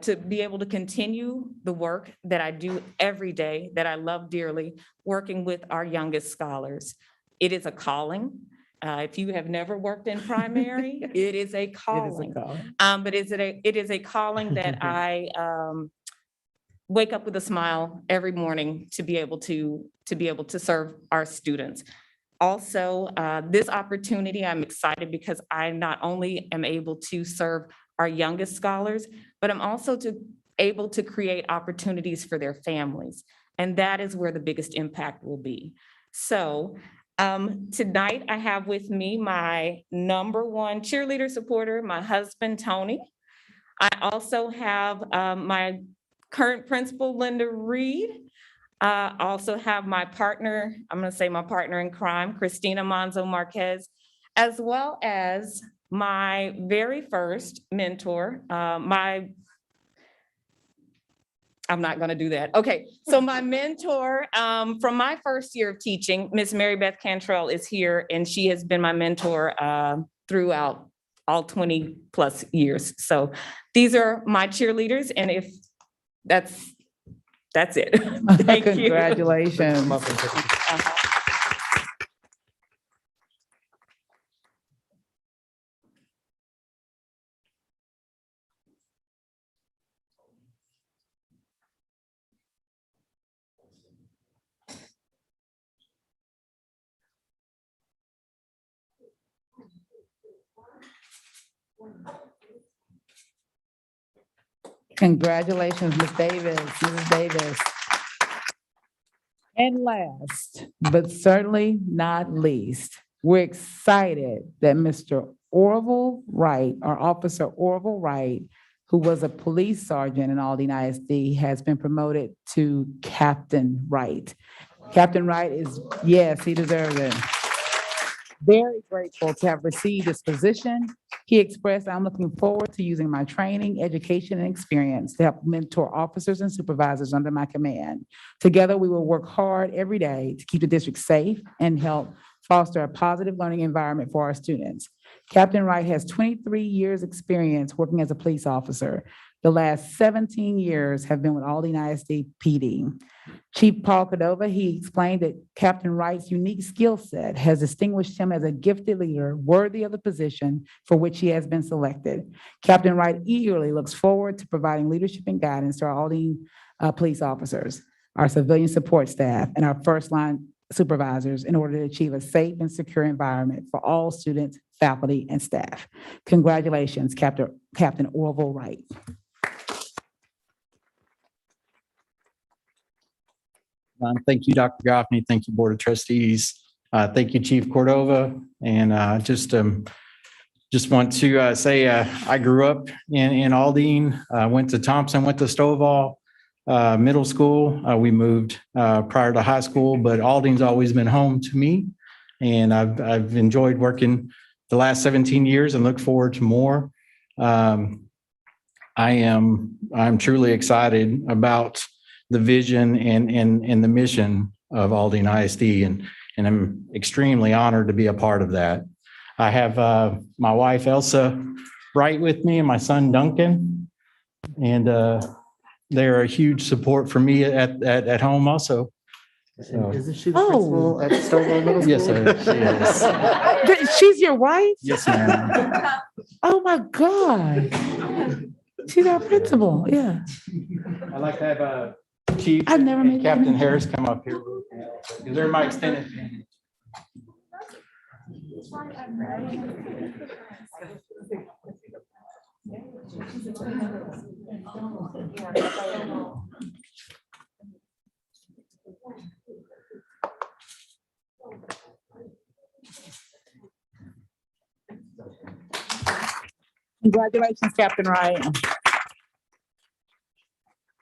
to be able to continue the work that I do every day, that I love dearly, working with our youngest scholars. It is a calling, If you have never worked in primary, it is a calling. But it is a calling that I wake up with a smile every morning to be able to serve our students. Also, this opportunity, I'm excited because I not only am able to serve our youngest scholars, but I'm also able to create opportunities for their families. And that is where the biggest impact will be. So tonight I have with me my #1 cheerleader supporter, my husband, Tony. I also have my current principal, Linda Reed. I also have my partner, I'm gonna say my partner in crime, Christina Monzo Marquez, as well as my very first mentor, I'm not gonna do that. Okay, so my mentor from my first year of teaching, Miss Mary Beth Cantrell is here, and she has been my mentor throughout all 20+ years. So these are my cheerleaders, and if that's it. Thank you. Congratulations. Congratulations, Ms. Davis, Mrs. Davis. And last, but certainly not least, we're excited that Mr. Orville Wright, or Officer Orville Wright, who was a police sergeant in Aldine ISD, has been promoted to Captain Wright. Captain Wright is, yes, he deserves it. Very grateful to have received this position. He expressed, "I'm looking forward to using my training, education, and experience to help mentor officers and supervisors under my command. Together, we will work hard every day to keep the district safe and help foster a positive learning environment for our students." Captain Wright has 23 years' experience working as a police officer. The last 17 years have been with Aldine ISD PD. Chief Paul Cordova, he explained that Captain Wright's unique skill set has distinguished him as a gifted leader worthy of the position for which he has been selected. Captain Wright eagerly looks forward to providing leadership and guidance to our Aldine police officers, our civilian support staff, and our first line supervisors in order to achieve a safe and secure environment for all students, faculty, and staff. Congratulations, Captain Orville Wright. Thank you, Dr. Goffney. Thank you, Board of Trustees. Thank you, Chief Cordova. And just want to say I grew up in Aldine, went to Thompson, went to Stovall Middle School. We moved prior to high school, but Aldine's always been home to me. And I've enjoyed working the last 17 years and look forward to more. I'm truly excited about the vision and the mission of Aldine ISD, and I'm extremely honored to be a part of that. I have my wife Elsa Wright with me and my son Duncan, and they're a huge support for me at home also. So, Isn't she the principal at Stovall Middle School? yes, sir, she is. She's your wife? Yes, ma'am. Oh, my God. She's our principal, yeah. I'd like to have Chief I've never and met Captain Harris come up here. Because they're my extended family. Congratulations, Captain Wright.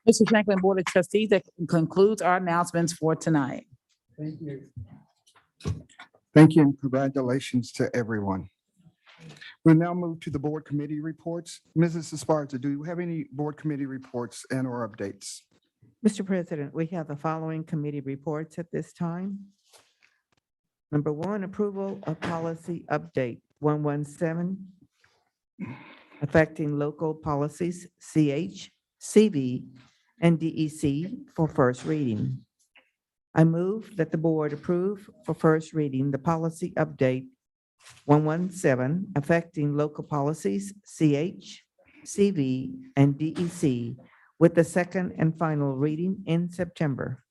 Mr. Shanklin, Board of Trustees, that concludes our announcements for tonight. Thank you. Thank you and congratulations to everyone. We'll now move to the board committee reports. Mrs. Esparza, do you have any board committee reports and or updates? Mr. President, we have the following committee reports at this time. Number 1, approval of policy update 117, affecting local policies, CH, CV, and DEC for first reading. I move that the board approve for first reading the policy update 117, affecting local policies, CH, CV, and DEC, with the second and final reading in September.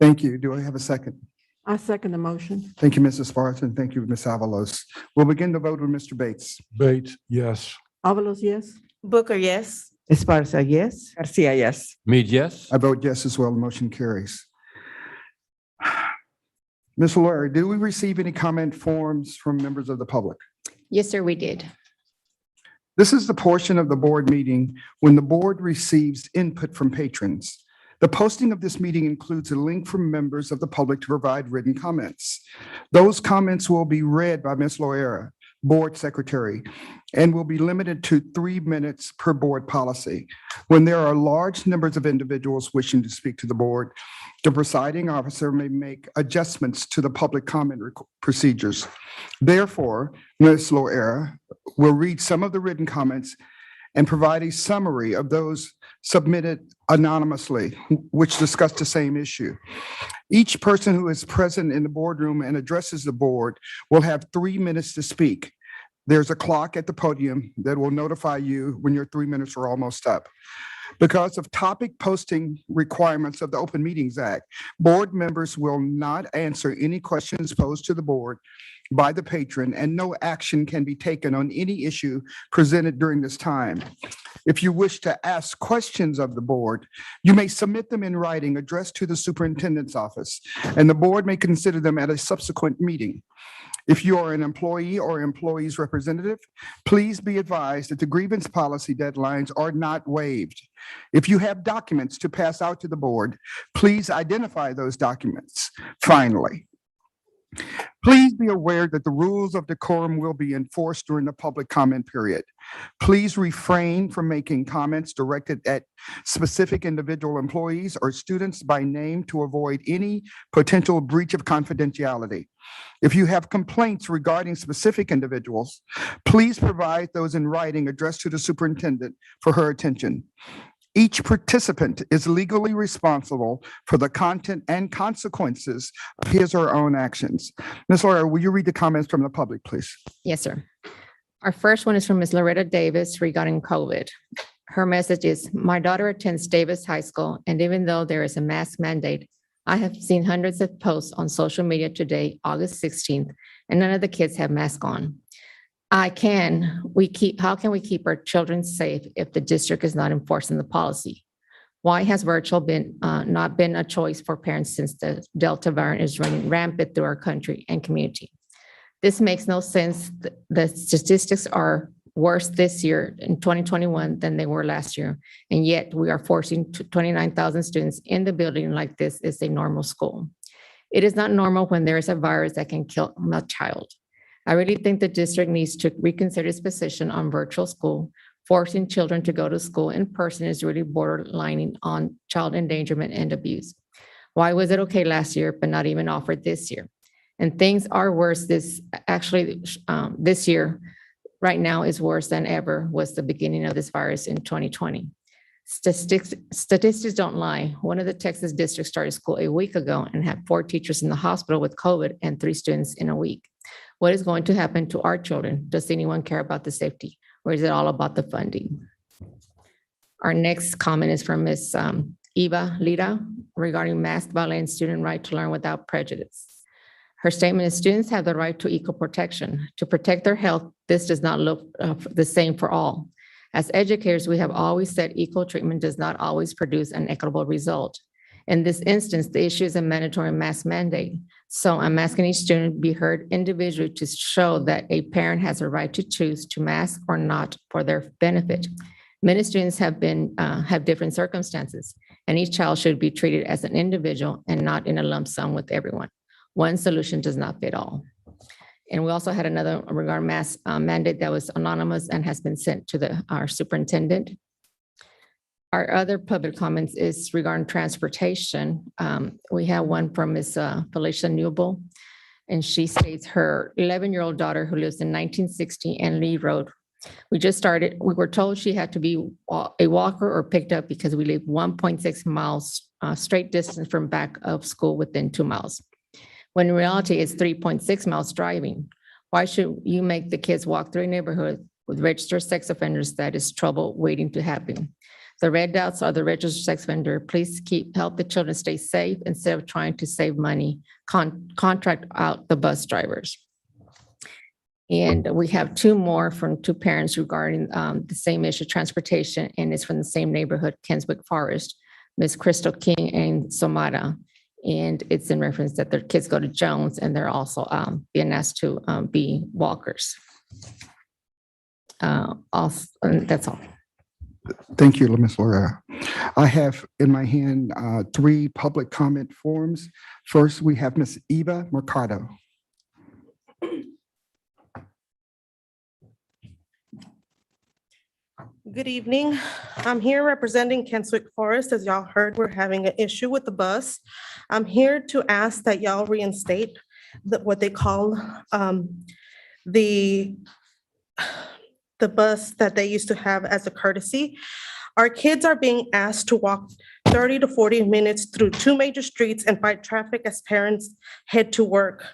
Thank you. Do I have a second? I second the motion. Thank you, Mrs. Spartan. Thank you, Ms. Avalos. We'll begin the vote with Mr. Bates. Bates, yes. Avalos, yes. Booker, yes. Esparza, yes. Garcia, yes. Mead, yes. I vote yes as well. The motion carries. Ms. Lawyer, do we receive any comment forms from members of the public? Yes, sir, we did. This is the portion of the board meeting when the board receives input from patrons. The posting of this meeting includes a link from members of the public to provide written comments. Those comments will be read by Ms. Loera, Board Secretary, and will be limited to 3 minutes per board policy. When there are large numbers of individuals wishing to speak to the board, the presiding officer may make adjustments to the public comment procedures. Therefore, Ms. Loera will read some of the written comments and provide a summary of those submitted anonymously, which discuss the same issue. Each person who is present in the boardroom and addresses the board will have 3 minutes to speak. There's a clock at the podium that will notify you when your 3 minutes are almost up. Because of topic posting requirements of the Open Meetings Act, board members will not answer any questions posed to the board by the patron, and no action can be taken on any issue presented during this time. If you wish to ask questions of the board, you may submit them in writing addressed to the superintendent's office, and the board may consider them at a subsequent meeting. If you are an employee or employee's representative, please be advised that the grievance policy deadlines are not waived. If you have documents to pass out to the board, please identify those documents. Finally, please be aware that the rules of decorum will be enforced during the public comment period. Please refrain from making comments directed at specific individual employees or students by name to avoid any potential breach of confidentiality. If you have complaints regarding specific individuals, please provide those in writing addressed to the superintendent for her attention. Each participant is legally responsible for the content and consequences of his or her own actions. Ms. Laura, will you read the comments from the public, please? Yes, sir. Our first one is from Ms. Loretta Davis regarding COVID. Her message is, my daughter attends Davis High School, and even though there is a mask mandate, I have seen hundreds of posts on social media today, August 16th, and none of the kids have masks on. How can we keep our children safe if the district is not enforcing the policy? Why has virtual not been a choice for parents since the Delta variant is running rampant through our country and community? This makes no sense. The statistics are worse this year in 2021 than they were last year. And yet we are forcing 29,000 students in the building like this is a normal school. It is not normal when there is a virus that can kill a child. I really think the district needs to reconsider its position on virtual school. Forcing children to go to school in person is really borderlining on child endangerment and abuse. Why was it okay last year, but not even offered this year? And things are worse this year, right now is worse than ever was the beginning of this virus in 2020. Statistics don't lie. One of the Texas districts started school a week ago and had 4 teachers in the hospital with COVID and 3 students in a week. What is going to happen to our children? Does anyone care about the safety, or is it all about the funding? Our next comment is from Ms. Eva Lita regarding mask violating student right to learn without prejudice. Her statement is students have the right to equal protection. To protect their health, this does not look the same for all. As educators, we have always said equal treatment does not always produce an equitable result. In this instance, the issue is a mandatory mask mandate. So I'm asking each student be heard individually to show that a parent has a right to choose to mask or not for their benefit. Many students have different circumstances, and each child should be treated as an individual and not in a lump sum with everyone. One solution does not fit all. And we also had another regarding mask mandate that was anonymous and has been sent to our superintendent. Our other public comments is regarding transportation. We have one from Ms. Felicia Newble, and she states her 11-year-old daughter who lives in 1960 and Lee Road. We were told she had to be a walker or picked up because we live 1.6 miles straight distance from back of school within 2 miles. when in reality it's 3.6 miles driving. Why should you make the kids walk through a neighborhood with registered sex offenders that is trouble waiting to happen? The red dots are the registered sex offender. Please help the children stay safe instead of trying to save money. Contract out the bus drivers. And we have two more from two parents regarding the same issue, transportation, and it's from the same neighborhood, Kenswick Forest, Miss Crystal King and Somata. And it's in reference that their kids go to Jones and they're also being asked to be walkers. That's all. Thank you, Ms. Laura. I have in my hand 3 public comment forms. First, we have Ms. Eva Mercado. Good evening. I'm here representing Kenswick Forest. As y'all heard, we're having an issue with the bus. I'm here to ask that y'all reinstate what they call the bus that they used to have as a courtesy. Our kids are being asked to walk 30 to 40 minutes through 2 major streets and fight traffic as parents head to work.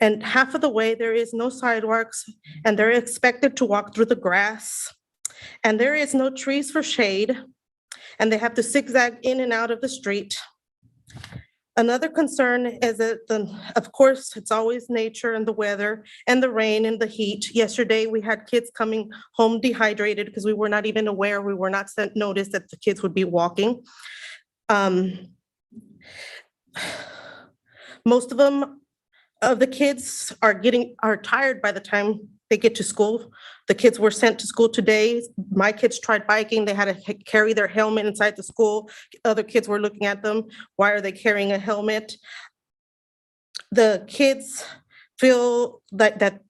And half of the way, there is no sidewalks, and they're expected to walk through the grass. And there is no trees for shade, and they have to zigzag in and out of the street. Another concern is that, of course, it's always nature and the weather and the rain and the heat. Yesterday, we had kids coming home dehydrated because we were not even aware, we were not sent notice that the kids would be walking. Most of them, the kids are tired by the time they get to school. The kids were sent to school today. My kids tried biking. They had to carry their helmet inside the school. Other kids were looking at them. Why are they carrying a helmet? The kids feel that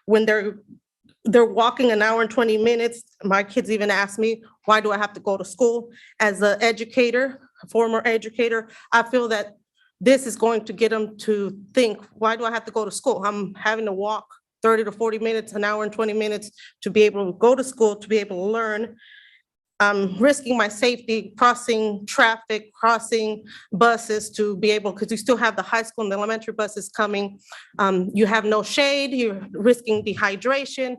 when they're walking an hour and 20 minutes, my kids even ask me, why do I have to go to school? As an educator, a former educator, I feel that this is going to get them to think, why do I have to go to school? I'm having to walk 30 to 40 minutes, an hour and 20 minutes to be able to go to school, to be able to learn. I'm risking my safety, crossing traffic, crossing buses to be able, because you still have the high school and the elementary buses coming. You have no shade, you're risking dehydration.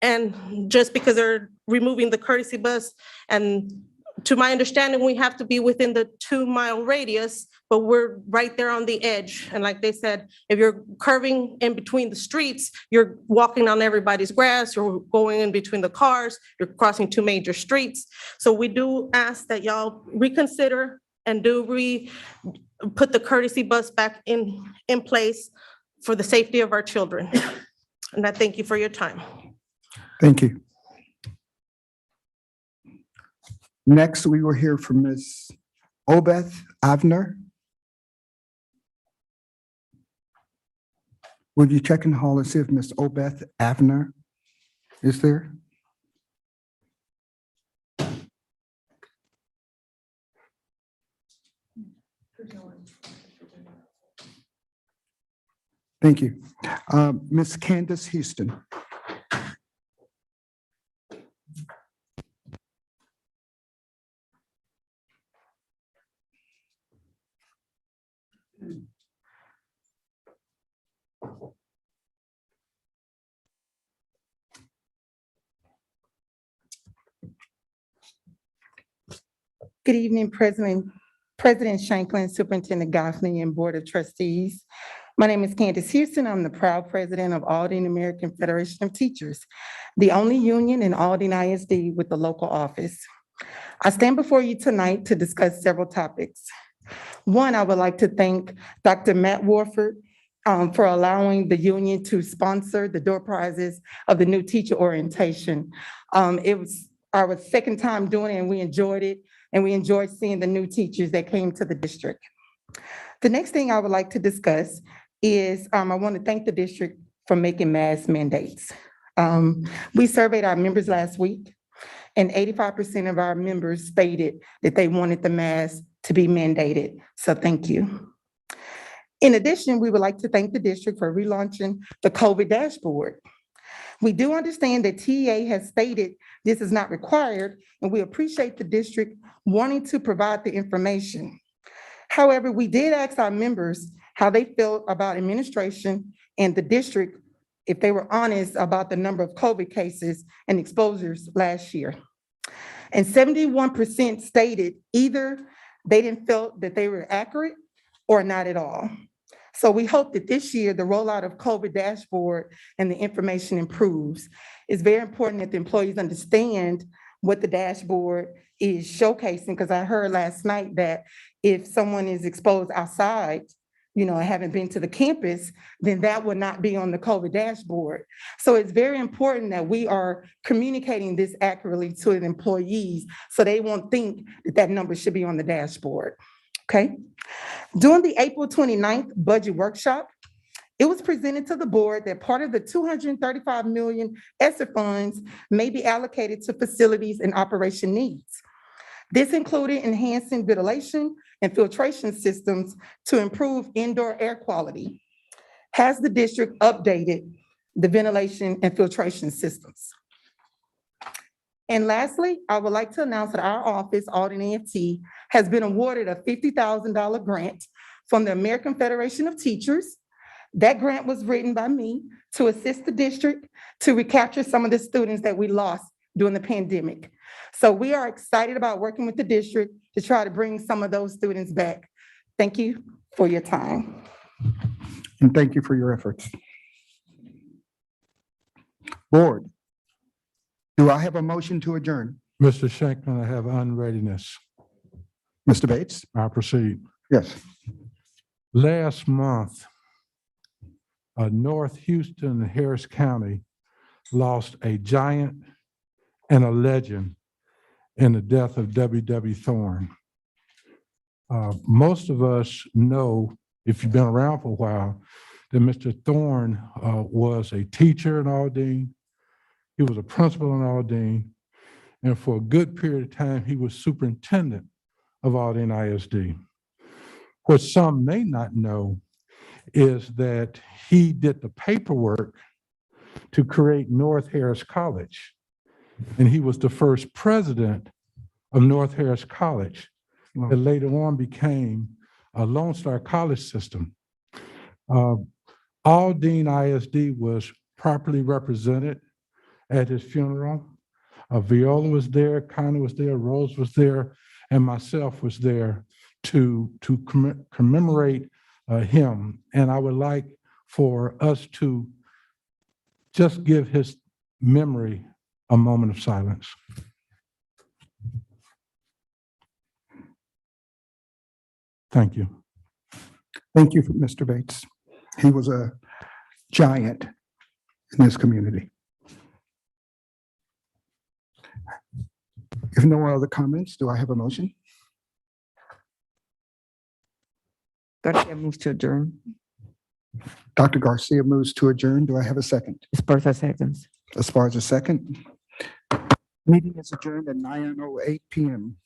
And just because they're removing the courtesy bus, and to my understanding, we have to be within the 2-mile radius, but we're right there on the edge. And like they said, if you're curving in between the streets, you're walking on everybody's grass, you're going in between the cars, you're crossing 2 major streets. So we do ask that y'all reconsider and put the courtesy bus back in place for the safety of our children. And I thank you for your time. Thank you. Next, we will hear from Ms. Obeth Avner. Would you check in the hall and see if Ms. Obeth Avner is there? Thank you. Ms. Candace Houston. Good evening, President Shanklin, Superintendent Goffney, and Board of Trustees. My name is Candace Houston. I'm the proud president of Aldine American Federation of Teachers, the only union in Aldine ISD with the local office. I stand before you tonight to discuss several topics. One, I would like to thank Dr. Matt Warford for allowing the union to sponsor the door prizes of the new teacher orientation. It was our second time doing it, and we enjoyed it. And we enjoyed seeing the new teachers that came to the district. The next thing I would like to discuss is I want to thank the district for making mask mandates. We surveyed our members last week, and 85% of our members stated that they wanted the mask to be mandated. So thank you. In addition, we would like to thank the district for relaunching the COVID dashboard. We do understand that TEA has stated this is not required, and we appreciate the district wanting to provide the information. However, we did ask our members how they felt about administration and the district, if they were honest about the number of COVID cases and exposures last year. And 71% stated either they didn't feel that they were accurate or not at all. So we hope that this year, the rollout of COVID dashboard and the information improves. It's very important that the employees understand what the dashboard is showcasing, because I heard last night that if someone is exposed outside, and haven't been to the campus, then that would not be on the COVID dashboard. So it's very important that we are communicating this accurately to the employees so they won't think that that number should be on the dashboard, okay? During the April 29th budget workshop, it was presented to the board that part of the 235 million ESSER funds may be allocated to facilities and operation needs. This included enhancing ventilation and filtration systems to improve indoor air quality. Has the district updated the ventilation and filtration systems? And lastly, I would like to announce that our office, Aldine ISD, has been awarded a $50,000 grant from the American Federation of Teachers. That grant was written by me to assist the district to recapture some of the students that we lost during the pandemic. So we are excited about working with the district to try to bring some of those students back. Thank you for your time. And thank you for your efforts. Board, do I have a motion to adjourn? Mr. Shanklin, I have unreadiness. Mr. Bates? I proceed. Yes. Last month, North Houston and Harris County lost a giant and a legend in the death of W.W. Thorne. Most of us know, if you've been around for a while, that Mr. Thorne was a teacher in Aldine. He was a principal in Aldine. And for a good period of time, he was superintendent of Aldine ISD. What some may not know is that he did the paperwork to create North Harris College. And he was the first president of North Harris College that later on became a Lone Star College system. Aldine ISD was properly represented at his funeral. Viola was there, Connie was there, Rose was there, and myself was there to commemorate him. And I would like for us to just give his memory a moment of silence. Thank you. Thank you, Mr. Bates. He was a giant in this community. If no other comments, do I have a motion? Garcia moves to adjourn. Dr. Garcia moves to adjourn. Do I have a second? Esparza seconds. As far as a second, meeting is adjourned at 9:08 p.m.